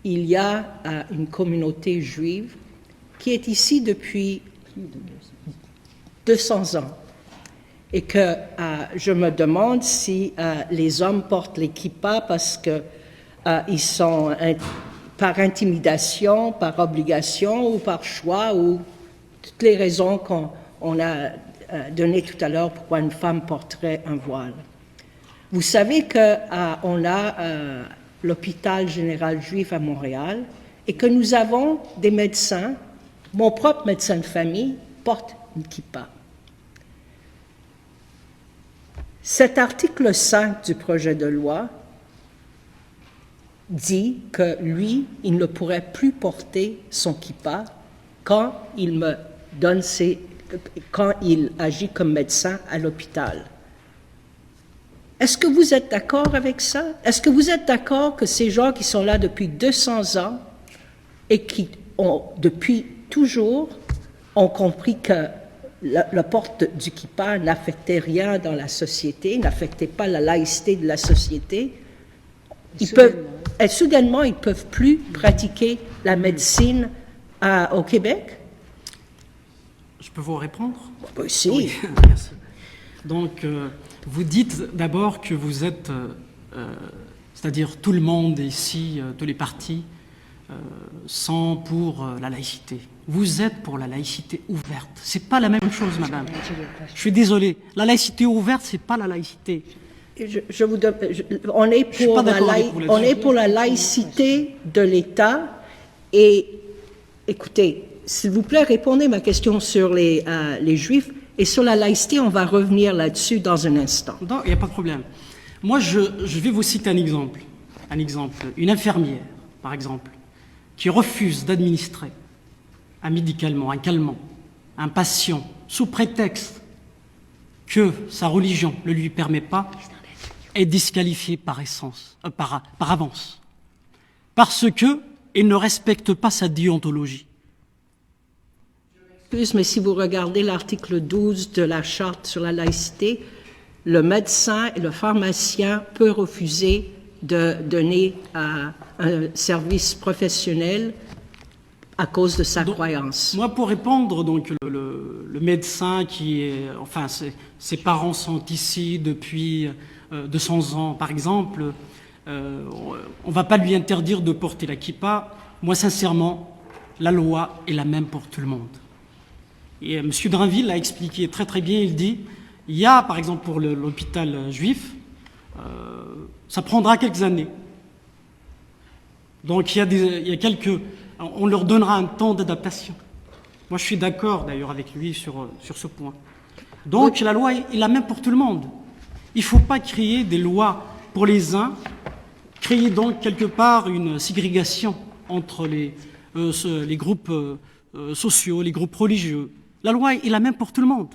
il y a une communauté juive qui est ici depuis 200 ans et que je me demande si les hommes portent les kippas parce qu'ils sont par intimidation, par obligation ou par choix ou toutes les raisons qu'on a données tout à l'heure pourquoi une femme porterait un voile. Vous savez qu'on a l'hôpital général juif à Montréal et que nous avons des médecins, mon propre médecin de famille porte une kippa. Cet article 5 du projet de loi dit que lui, il ne pourrait plus porter son kippa quand il agit comme médecin à l'hôpital. Est-ce que vous êtes d'accord avec ça? Est-ce que vous êtes d'accord que ces gens qui sont là depuis 200 ans et qui ont, depuis toujours, ont compris que la porte du kippa n'affectait rien dans la société, n'affectait pas la laïcité de la société, soudainement, ils ne peuvent plus pratiquer la médecine au Québec? Je peux vous répondre? Si. Oui, merci. Donc, vous dites d'abord que vous êtes, c'est-à-dire tout le monde ici, tous les partis, sont pour la laïcité. Vous êtes pour la laïcité ouverte. C'est pas la même chose, madame. Je suis désolé. La laïcité ouverte, c'est pas la laïcité. On est pour la laïcité de l'État. Et écoutez, s'il vous plaît, répondez à ma question sur les Juifs. Et sur la laïcité, on va revenir là-dessus dans un instant. Non, il n'y a pas de problème. Moi, je vais vous citer un exemple. Un exemple. Une infirmière, par exemple, qui refuse d'administrer un médicament, un calmant, un patient, sous prétexte que sa religion ne lui permet pas, est disqualifiée par avance. Parce qu'il ne respecte pas sa déontologie. Mais si vous regardez l'article 12 de la Charte sur la laïcité, le médecin et le pharmacien peuvent refuser de donner un service professionnel à cause de sa croyance. Moi, pour répondre, donc, le médecin ses parents sont ici depuis 200 ans, par exemple, on ne va pas lui interdire de porter la kippa. Moi, sincèrement, la loi est la même pour tout le monde. Et M. Drainville l'a expliqué très très bien, il dit, il y a par exemple pour l'hôpital juif, ça prendra quelques années. Donc on leur donnera un temps d'adaptation. Moi je suis d'accord d'ailleurs avec lui sur ce point. Donc la loi est la même pour tout le monde. Il ne faut pas créer des lois pour les uns, créer donc quelque part une ségrégation entre les groupes sociaux, les groupes religieux. La loi est la même pour tout le monde.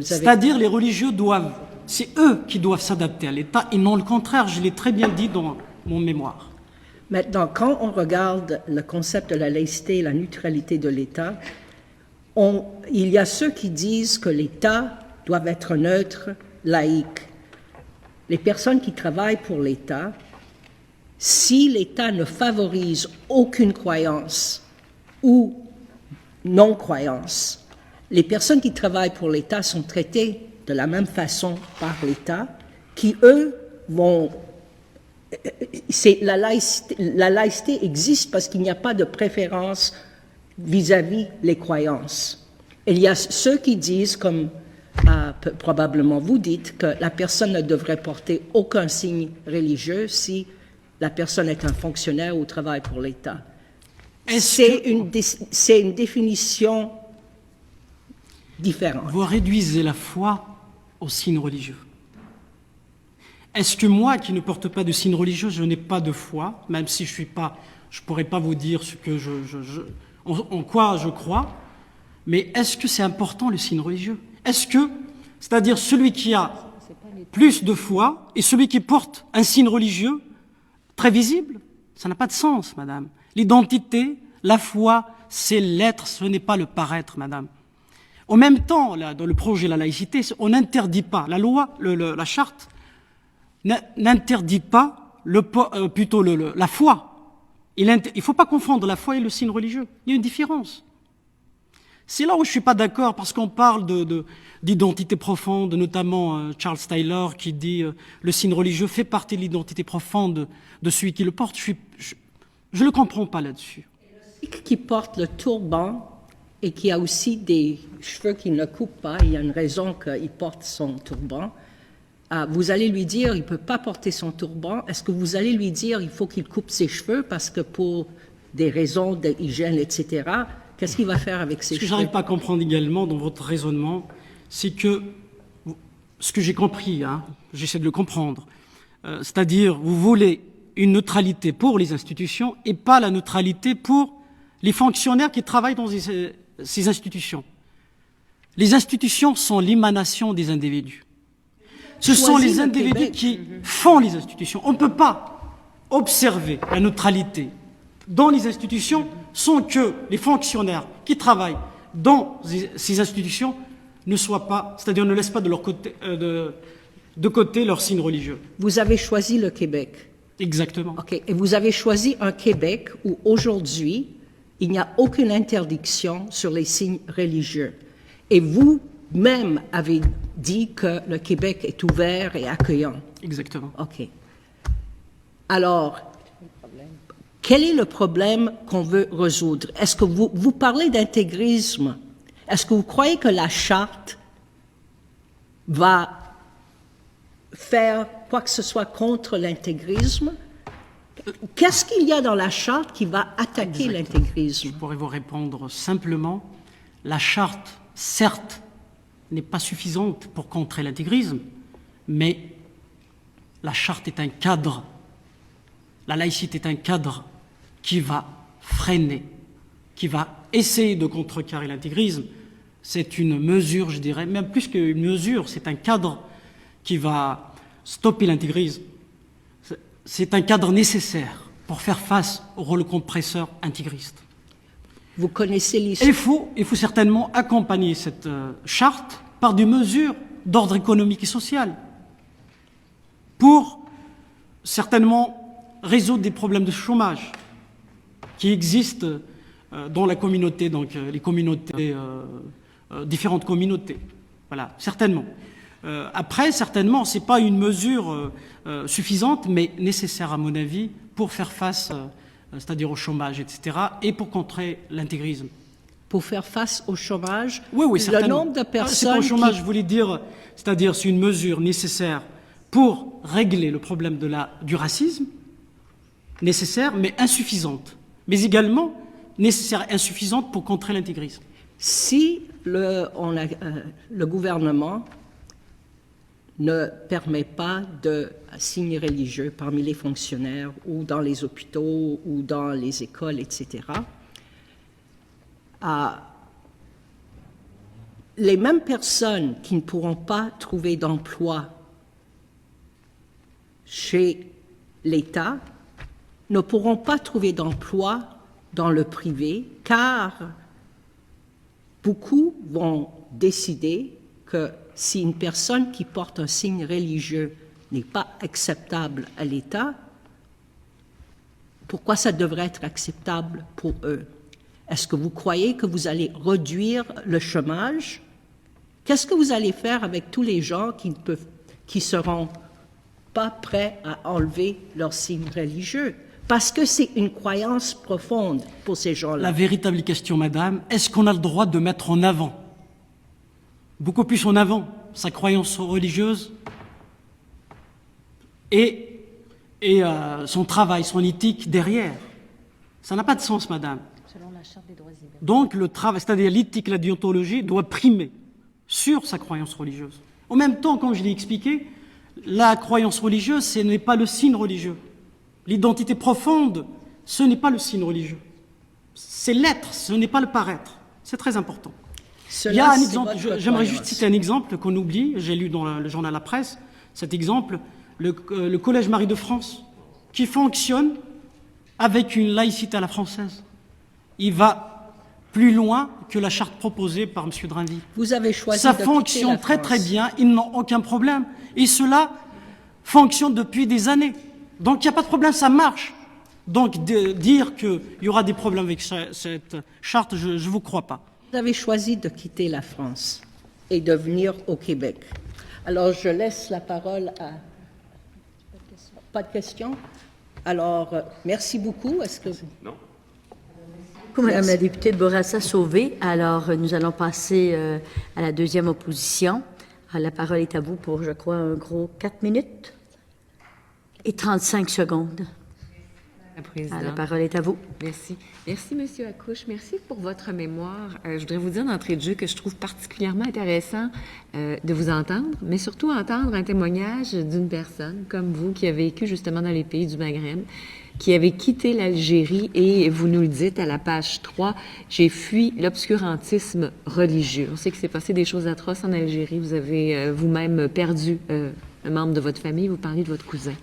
C'est-à-dire les religieux c'est eux qui doivent s'adapter à l'État et non le contraire, je l'ai très bien dit dans mon mémoire. Maintenant, quand on regarde le concept de la laïcité et la neutralité de l'État, il y a ceux qui disent que l'État doit être neutre, laïque. Les personnes qui travaillent pour l'État, si l'État ne favorise aucune croyance ou non-croyance, les personnes qui travaillent pour l'État sont traitées de la même façon par l'État, qui, eux, vont... La laïcité existe parce qu'il n'y a pas de préférence vis-à-vis les croyances. Il y a ceux qui disent, comme probablement vous dites, que la personne ne devrait porter aucun signe religieux si la personne est un fonctionnaire ou travaille pour l'État. C'est une définition différente. Vous réduisez la foi au signe religieux. Est-ce que moi, qui ne porte pas de signe religieux, je n'ai pas de foi, même si je pourrais pas vous dire ce que en quoi je crois, mais est-ce que c'est important le signe religieux? C'est-à-dire celui qui a plus de foi et celui qui porte un signe religieux très visible, ça n'a pas de sens, madame. L'identité, la foi, c'est l'être, ce n'est pas le paraître, madame. En même temps, là, dans le projet de la laïcité, on n'interdit pas, la loi, la charte, n'interdit pas la foi. Il ne faut pas confondre la foi et le signe religieux. Il y a une différence. C'est là où je ne suis pas d'accord, parce qu'on parle d'identité profonde, notamment Charles Taylor qui dit le signe religieux fait partie de l'identité profonde de celui qui le porte. Je ne le comprends pas là-dessus. Qui porte le turban et qui a aussi des cheveux qui ne coupent pas, il y a une raison qu'il porte son turban, vous allez lui dire il ne peut pas porter son turban. Est-ce que vous allez lui dire il faut qu'il coupe ses cheveux parce que pour des raisons d'hygiène, etc., qu'est-ce qu'il va faire avec ses cheveux? Ce que je n'arrive pas à comprendre également dans votre raisonnement, c'est que, ce que j'ai compris, j'essaie de le comprendre, c'est-à-dire vous voulez une neutralité pour les institutions et pas la neutralité pour les fonctionnaires qui travaillent dans ces institutions. Les institutions sont l'émanation des individus. Ce sont les individus qui font les institutions. On ne peut pas observer la neutralité dans les institutions sans que les fonctionnaires qui travaillent dans ces institutions ne soient pas, c'est-à-dire ne laissent pas de côté leur signe religieux. Vous avez choisi le Québec. Exactement. OK. Et vous avez choisi un Québec où aujourd'hui, il n'y a aucune interdiction sur les signes religieux. Et vous-même avez dit que le Québec est ouvert et accueillant. Exactement. OK. Alors, quel est le problème qu'on veut résoudre? Est-ce que vous parlez d'intégrisme? Est-ce que vous croyez que la charte va faire quoi que ce soit contre l'intégrisme? Qu'est-ce qu'il y a dans la charte qui va attaquer l'intégrisme? Je pourrais vous répondre simplement. La charte, certes, n'est pas suffisante pour contrer l'intégrisme, mais la charte est un cadre. La laïcité est un cadre qui va freiner, qui va essayer de contrecarrer l'intégrisme. C'est une mesure, je dirais, même plus qu'une mesure, c'est un cadre qui va stopper l'intégrisme. C'est un cadre nécessaire pour faire face au rôle compresseur intégriste. Vous connaissez l'histoire. Il faut certainement accompagner cette charte par des mesures d'ordre économique et social pour certainement résoudre des problèmes de chômage qui existent dans la communauté, donc les communautés, différentes communautés. Voilà, certainement. Après, certainement, ce n'est pas une mesure suffisante, mais nécessaire à mon avis pour faire face, c'est-à-dire au chômage, etc., et pour contrer l'intégrisme. Pour faire face au chômage, oui, le nombre de personnes... C'est pas au chômage, je voulais dire, c'est-à-dire c'est une mesure nécessaire pour régler le problème du racisme, nécessaire mais insuffisante, mais également nécessaire et insuffisante pour contrer l'intégrisme. Si le gouvernement ne permet pas de signes religieux parmi les fonctionnaires ou dans les hôpitaux ou dans les écoles, etc., les mêmes personnes qui ne pourront pas trouver d'emploi chez l'État ne pourront pas trouver d'emploi dans le privé car beaucoup vont décider que si une personne qui porte un signe religieux n'est pas acceptable à l'État, pourquoi ça devrait être acceptable pour eux? Est-ce que vous croyez que vous allez réduire le chômage? Qu'est-ce que vous allez faire avec tous les gens qui seront pas prêts à enlever leur signe religieux? Parce que c'est une croyance profonde pour ces gens-là. La véritable question, madame, est-ce qu'on a le droit de mettre en avant, beaucoup plus en avant, sa croyance religieuse et son travail, son éthique derrière? Ça n'a pas de sens, madame. Selon la Charte des droits et libertés. Donc, le travail, c'est-à-dire l'éthique, la déontologie, doit primer sur sa croyance religieuse. En même temps, comme je l'ai expliqué, la croyance religieuse, ce n'est pas le signe religieux. L'identité profonde, ce n'est pas le signe religieux. C'est l'être, ce n'est pas le paraître. C'est très important. Il y a un exemple, j'aimerais juste citer un exemple qu'on oublie, j'ai lu dans le journal La Presse, cet exemple, le Collège Marie de France, qui fonctionne avec une laïcité à la française. Il va plus loin que la charte proposée par M. Drainville. Vous avez choisi Ça de fonctionne quitter la très France. bien, ils n'ont aucun problème. Et cela fonctionne depuis des années. Donc il n'y a pas de problème, ça marche. Donc de dire qu'il y aura des problèmes avec cette charte, je ne vous crois pas. Vous avez choisi de quitter la France et de venir au Québec. Alors, je laisse la parole à... Pas de questions? Alors, merci beaucoup. Est-ce que... Madame la députée de Bourassa-Sauvé, alors nous allons passer à la deuxième opposition. La parole est à vous pour, je crois, un gros 4 minutes et 35 secondes. La présidente. La parole est à vous. Merci. Merci, Monsieur Accouche. Merci pour votre mémoire. Je voudrais vous dire d'entrée de jeu que je trouve particulièrement intéressant de vous entendre, mais surtout entendre un témoignage d'une personne comme vous qui a vécu justement dans les pays du Maghreb, qui avait quitté l'Algérie et vous nous le dites à la page 3, j'ai fui l'obscurantisme religieux. On sait que c'est passé des choses atroces en Algérie. Vous avez vous-même perdu un membre de votre famille. Vous parlez de votre cousin.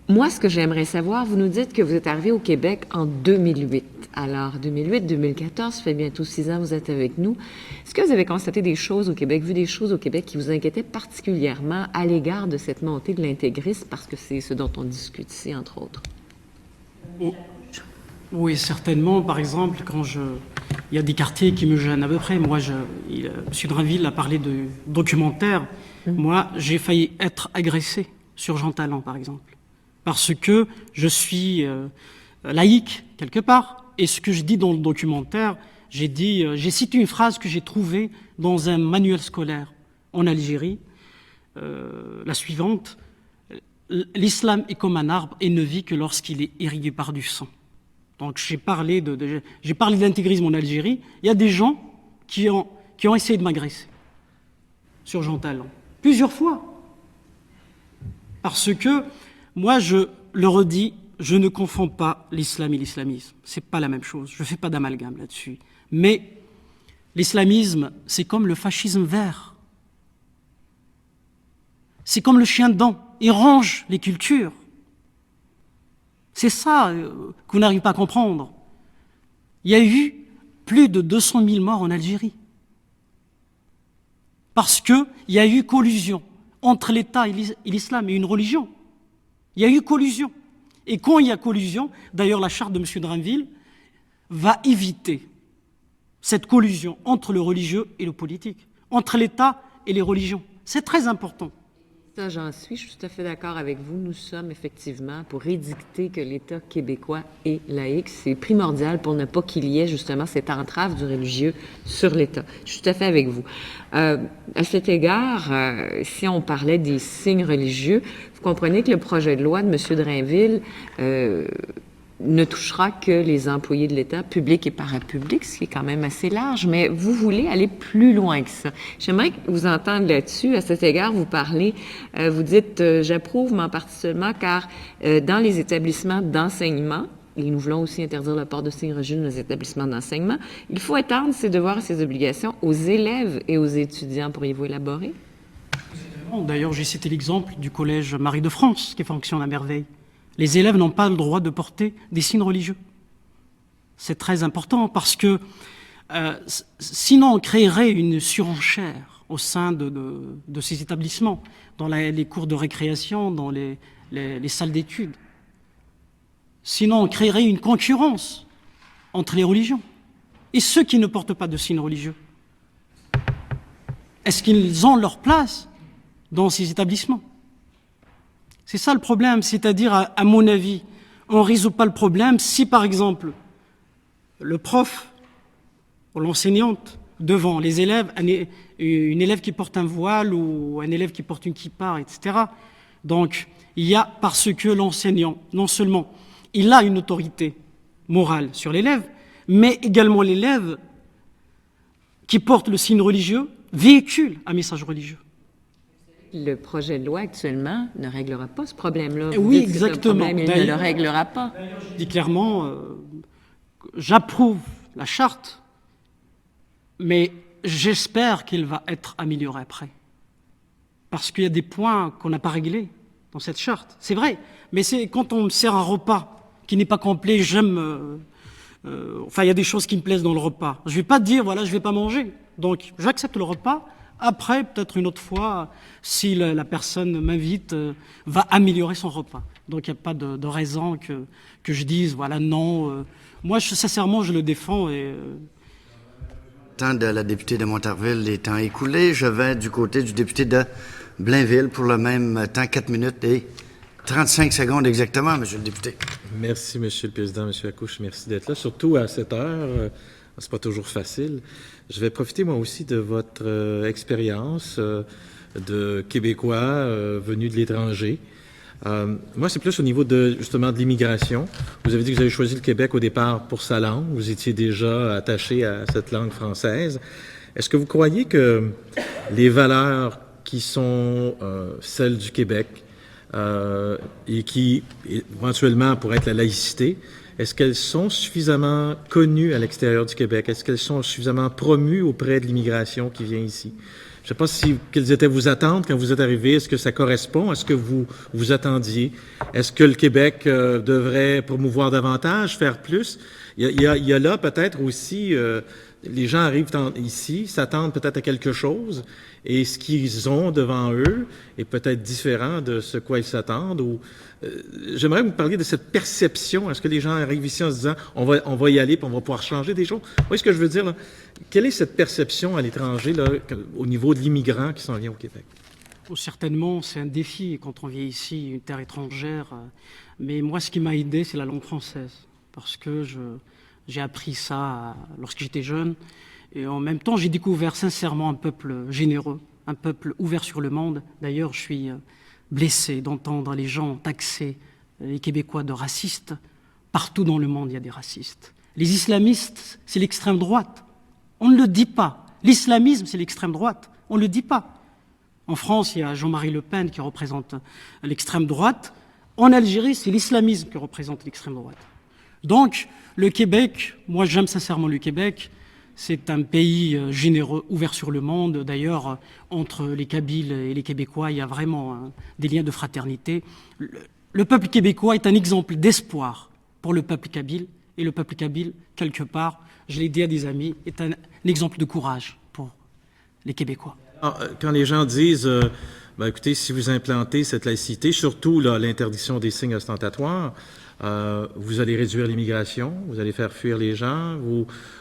Moi, ce que j'aimerais savoir, vous nous dites que vous êtes arrivé au Québec en 2008. Alors, 2008-2014, ça fait bientôt 6 ans que vous êtes avec nous. Est-ce que vous avez constaté des choses au Québec, vu des choses au Québec qui vous inquiétaient particulièrement à l'égard de cette montée de l'intégrisme, parce que c'est ce dont on discute ici, entre autres? Oui, certainement. Par exemple, il y a des quartiers qui me gênent à peu près. Moi, M. Drainville a parlé de documentaire. Moi, j'ai failli être agressé sur Jean Talon, par exemple. Parce que je suis laïque, quelque part, et ce que je dis dans le documentaire, j'ai cité une phrase que j'ai trouvée dans un manuel scolaire en Algérie, la suivante: l'islam est comme un arbre et ne vit que lorsqu'il est irrigué par du sang. Donc j'ai parlé de l'intégrisme en Algérie. Il y a des gens qui ont essayé de m'agresser sur Jean Talon, plusieurs fois. Parce que moi, je le redis, je ne confonds pas l'islam et l'islamisme. C'est pas la même chose. Je fais pas d'amalgame là-dessus. Mais l'islamisme, c'est comme le fascisme vert. C'est comme le chien de dent. Il ronge les cultures. C'est ça qu'on n'arrive pas à comprendre. Il y a eu plus de 200 000 morts en Algérie. Parce qu'il y a eu collusion entre l'État et l'islam et une religion. Il y a eu collusion. Et quand il y a collusion, d'ailleurs la charte de M. Drainville va éviter cette collusion entre le religieux et le politique, entre l'État et les religions. C'est très important. Ça, je suis tout à fait d'accord avec vous. Nous sommes effectivement pour édicter que l'État québécois est laïque. C'est primordial pour ne pas qu'il y ait justement cette entrave du religieux sur l'État. Je suis tout à fait avec vous. À cet égard, si on parlait des signes religieux, vous comprenez que le projet de loi de M. Drainville ne touchera que les employés de l'État, public et parapublic, ce qui est quand même assez large, mais vous voulez aller plus loin que ça. J'aimerais vous entendre là-dessus. À cet égard, vous parlez, vous dites « j'approuve, mais en partie seulement, car dans les établissements d'enseignement, et nous voulons aussi interdire le port de signes religieux dans les établissements d'enseignement, il faut étendre ses devoirs et ses obligations aux élèves et aux étudiants. » Pourriez-vous élaborer? D'ailleurs, j'ai cité l'exemple du Collège Marie de France, qui fonctionne à merveille. Les élèves n'ont pas le droit de porter des signes religieux. C'est très important parce que sinon on créerait une surenchère au sein de ces établissements, dans les cours de récréation, dans les salles d'études. Sinon on créerait une concurrence entre les religions. Et ceux qui ne portent pas de signes religieux, est-ce qu'ils ont leur place dans ces établissements? C'est ça le problème, c'est-à-dire, à mon avis, on ne résout pas le problème si, par exemple, le prof ou l'enseignante devant les élèves, une élève qui porte un voile ou un élève qui porte une kippa, etc. Donc, il y a, parce que l'enseignant, non seulement il a une autorité morale sur l'élève, mais également l'élève qui porte le signe religieux véhicule un message religieux. Le projet de loi actuellement ne réglera pas ce problème-là. Vous Oui, dites que c'est un exactement. problème, il ne le réglera pas. Je dis clairement, j'approuve la charte, mais j'espère qu'elle va être améliorée après. Parce qu'il y a des points qu'on n'a pas réglés dans cette charte. C'est vrai, mais c'est quand on me sert un repas qui n'est pas complet, j'aime... il y a des choses qui me plaisent dans le repas. Je ne vais pas dire, voilà, je ne vais pas manger. Donc, j'accepte le repas. Après, peut-être une autre fois, si la personne m'invite, va améliorer son repas. Donc, il n'y a pas de raison que je dise, voilà, non. Moi, sincèrement, je le défends. Et, Le temps de la députée de Montarville étant écoulé, je vais du côté du député de Blainville pour le même temps, 4 minutes et 35 secondes exactement, Monsieur le député. Merci, Monsieur le Président, Monsieur Accouche, merci d'être là. Surtout à cette heure, c'est pas toujours facile. Je vais profiter moi aussi de votre expérience de Québécois venus de l'étranger. Moi, c'est plus au niveau justement de l'immigration. Vous avez dit que vous avez choisi le Québec au départ pour sa langue. Vous étiez déjà attaché à cette langue française. Est-ce que vous croyez que les valeurs qui sont celles du Québec et qui, éventuellement, pourraient être la laïcité, est-ce qu'elles sont suffisamment connues à l'extérieur du Québec? Est-ce qu'elles sont suffisamment promues auprès de l'immigration qui vient ici? Je ne sais pas quelles étaient vos attentes quand vous êtes arrivé. Est-ce que ça correspond à ce que vous attendiez? Est-ce que le Québec devrait promouvoir davantage, faire plus? Il y a là peut-être aussi... les gens arrivent ici, s'attendent peut-être à quelque chose, et ce qu'ils ont devant eux est peut-être différent de ce quoi ils s'attendent. J'aimerais vous parler de cette perception. Est-ce que les gens arrivent ici en se disant on va y aller puis on va pouvoir changer des choses? Vous voyez ce que je veux dire, là? Quelle est cette perception à l'étranger, là, au niveau de l'immigrant qui s'en vient au Québec? certainement, c'est un défi quand on vient ici, une terre étrangère. Mais moi, ce qui m'a aidé, c'est la langue française. Parce que j'ai appris ça lorsque j'étais jeune. Et en même temps, j'ai découvert sincèrement un peuple généreux, un peuple ouvert sur le monde. D'ailleurs, je suis blessé d'entendre les gens taxer les Québécois de racistes. Partout dans le monde, il y a des racistes. Les islamistes, c'est l'extrême droite. On ne le dit pas. L'islamisme, c'est l'extrême droite. On ne le dit pas. En France, il y a Jean-Marie Le Pen qui représente l'extrême droite. En Algérie, c'est l'islamisme qui représente l'extrême droite. Donc, le Québec, moi j'aime sincèrement le Québec. C'est un pays généreux, ouvert sur le monde. D'ailleurs, entre les Kabyles et les Québécois, il y a vraiment des liens de fraternité. Le peuple québécois est un exemple d'espoir pour le peuple kabyle. Et le peuple kabyle, quelque part, je l'ai dit à des amis, est un exemple de courage pour les Québécois. Quand les gens disent, écoutez, si vous implantez cette laïcité, surtout l'interdiction des signes ostentatoires, vous allez réduire l'immigration, vous allez faire fuir les gens,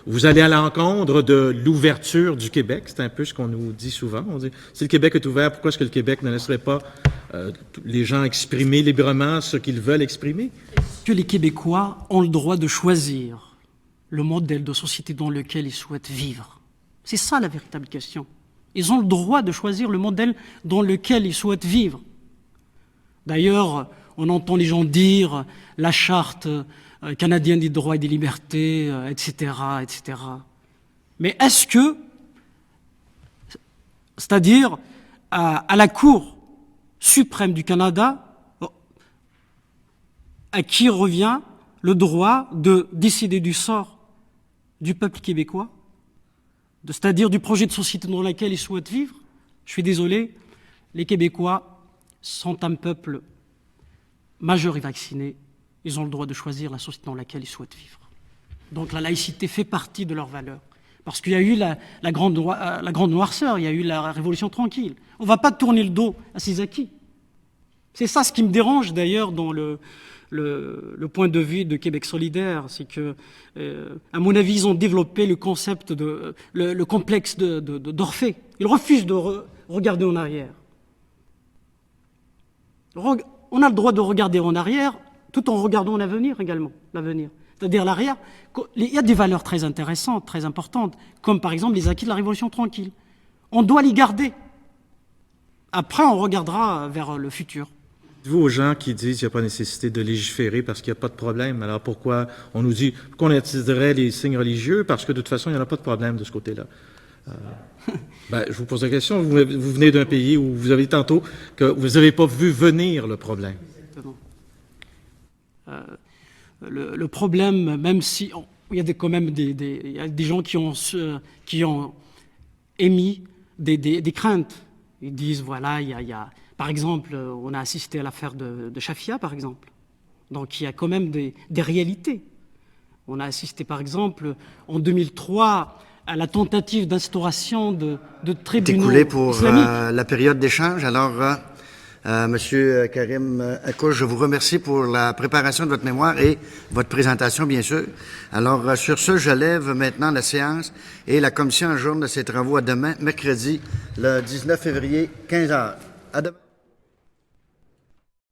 vous allez à l'encontre de l'ouverture du Québec. C'est un peu ce qu'on nous dit souvent. On dit, si le Québec est ouvert, pourquoi est-ce que le Québec ne laisserait pas les gens exprimer librement ce qu'ils veulent exprimer? Que les Québécois ont le droit de choisir le modèle de société dans lequel ils souhaitent vivre. C'est ça la véritable question. Ils ont le droit de choisir le modèle dans lequel ils souhaitent vivre. D'ailleurs, on entend les gens dire la charte canadienne des droits et des libertés, etc., etc. Mais est-ce que, c'est-à-dire à la Cour suprême du Canada, à qui revient le droit de décider du sort du peuple québécois, c'est-à-dire du projet de société dans lequel ils souhaitent vivre? Je suis désolé, les Québécois sont un peuple majeurs et vaccinés, ils ont le droit de choisir la société dans laquelle ils souhaitent vivre. Donc la laïcité fait partie de leurs valeurs. Parce qu'il y a eu la grande noirceur, il y a eu la Révolution tranquille. On ne va pas tourner le dos à ces acquis. C'est ça ce qui me dérange d'ailleurs dans le point de vue de Québec solidaire, c'est que, à mon avis, ils ont développé le concept le complexe d'Orphée. Ils refusent de regarder en arrière. On a le droit de regarder en arrière tout en regardant l'avenir également, l'avenir. C'est-à-dire l'arrière, il y a des valeurs très intéressantes, très importantes, comme par exemple les acquis de la Révolution tranquille. On doit les garder. Après, on regardera vers le futur. Dites-vous aux gens qui disent qu'il n'y a pas nécessité de légiférer parce qu'il n'y a pas de problème, alors pourquoi on nous dit qu'on interdirait les signes religieux parce que de toute façon, il n'y en a pas de problème de ce côté-là? Je vous pose la question. Vous venez d'un pays où vous avez dit tantôt que vous n'avez pas vu venir le problème. Exactement. Le problème, même si il y a quand même il y a des gens qui ont émis des craintes. Ils disent voilà, il y a par exemple, on a assisté à l'affaire de Chafia, par exemple. Donc il y a quand même des réalités. On a assisté, par exemple, en 2003, à la tentative d'instauration de tribunaux écoulé pour islamiques. la période d'échange. Alors, Monsieur Karim Akouche, je vous remercie pour la préparation de votre mémoire et votre présentation, bien sûr. Alors, sur ce, je lève maintenant la séance et la commission adjourne de ses travaux à demain, mercredi, le 19 février, 15 heures. À demain.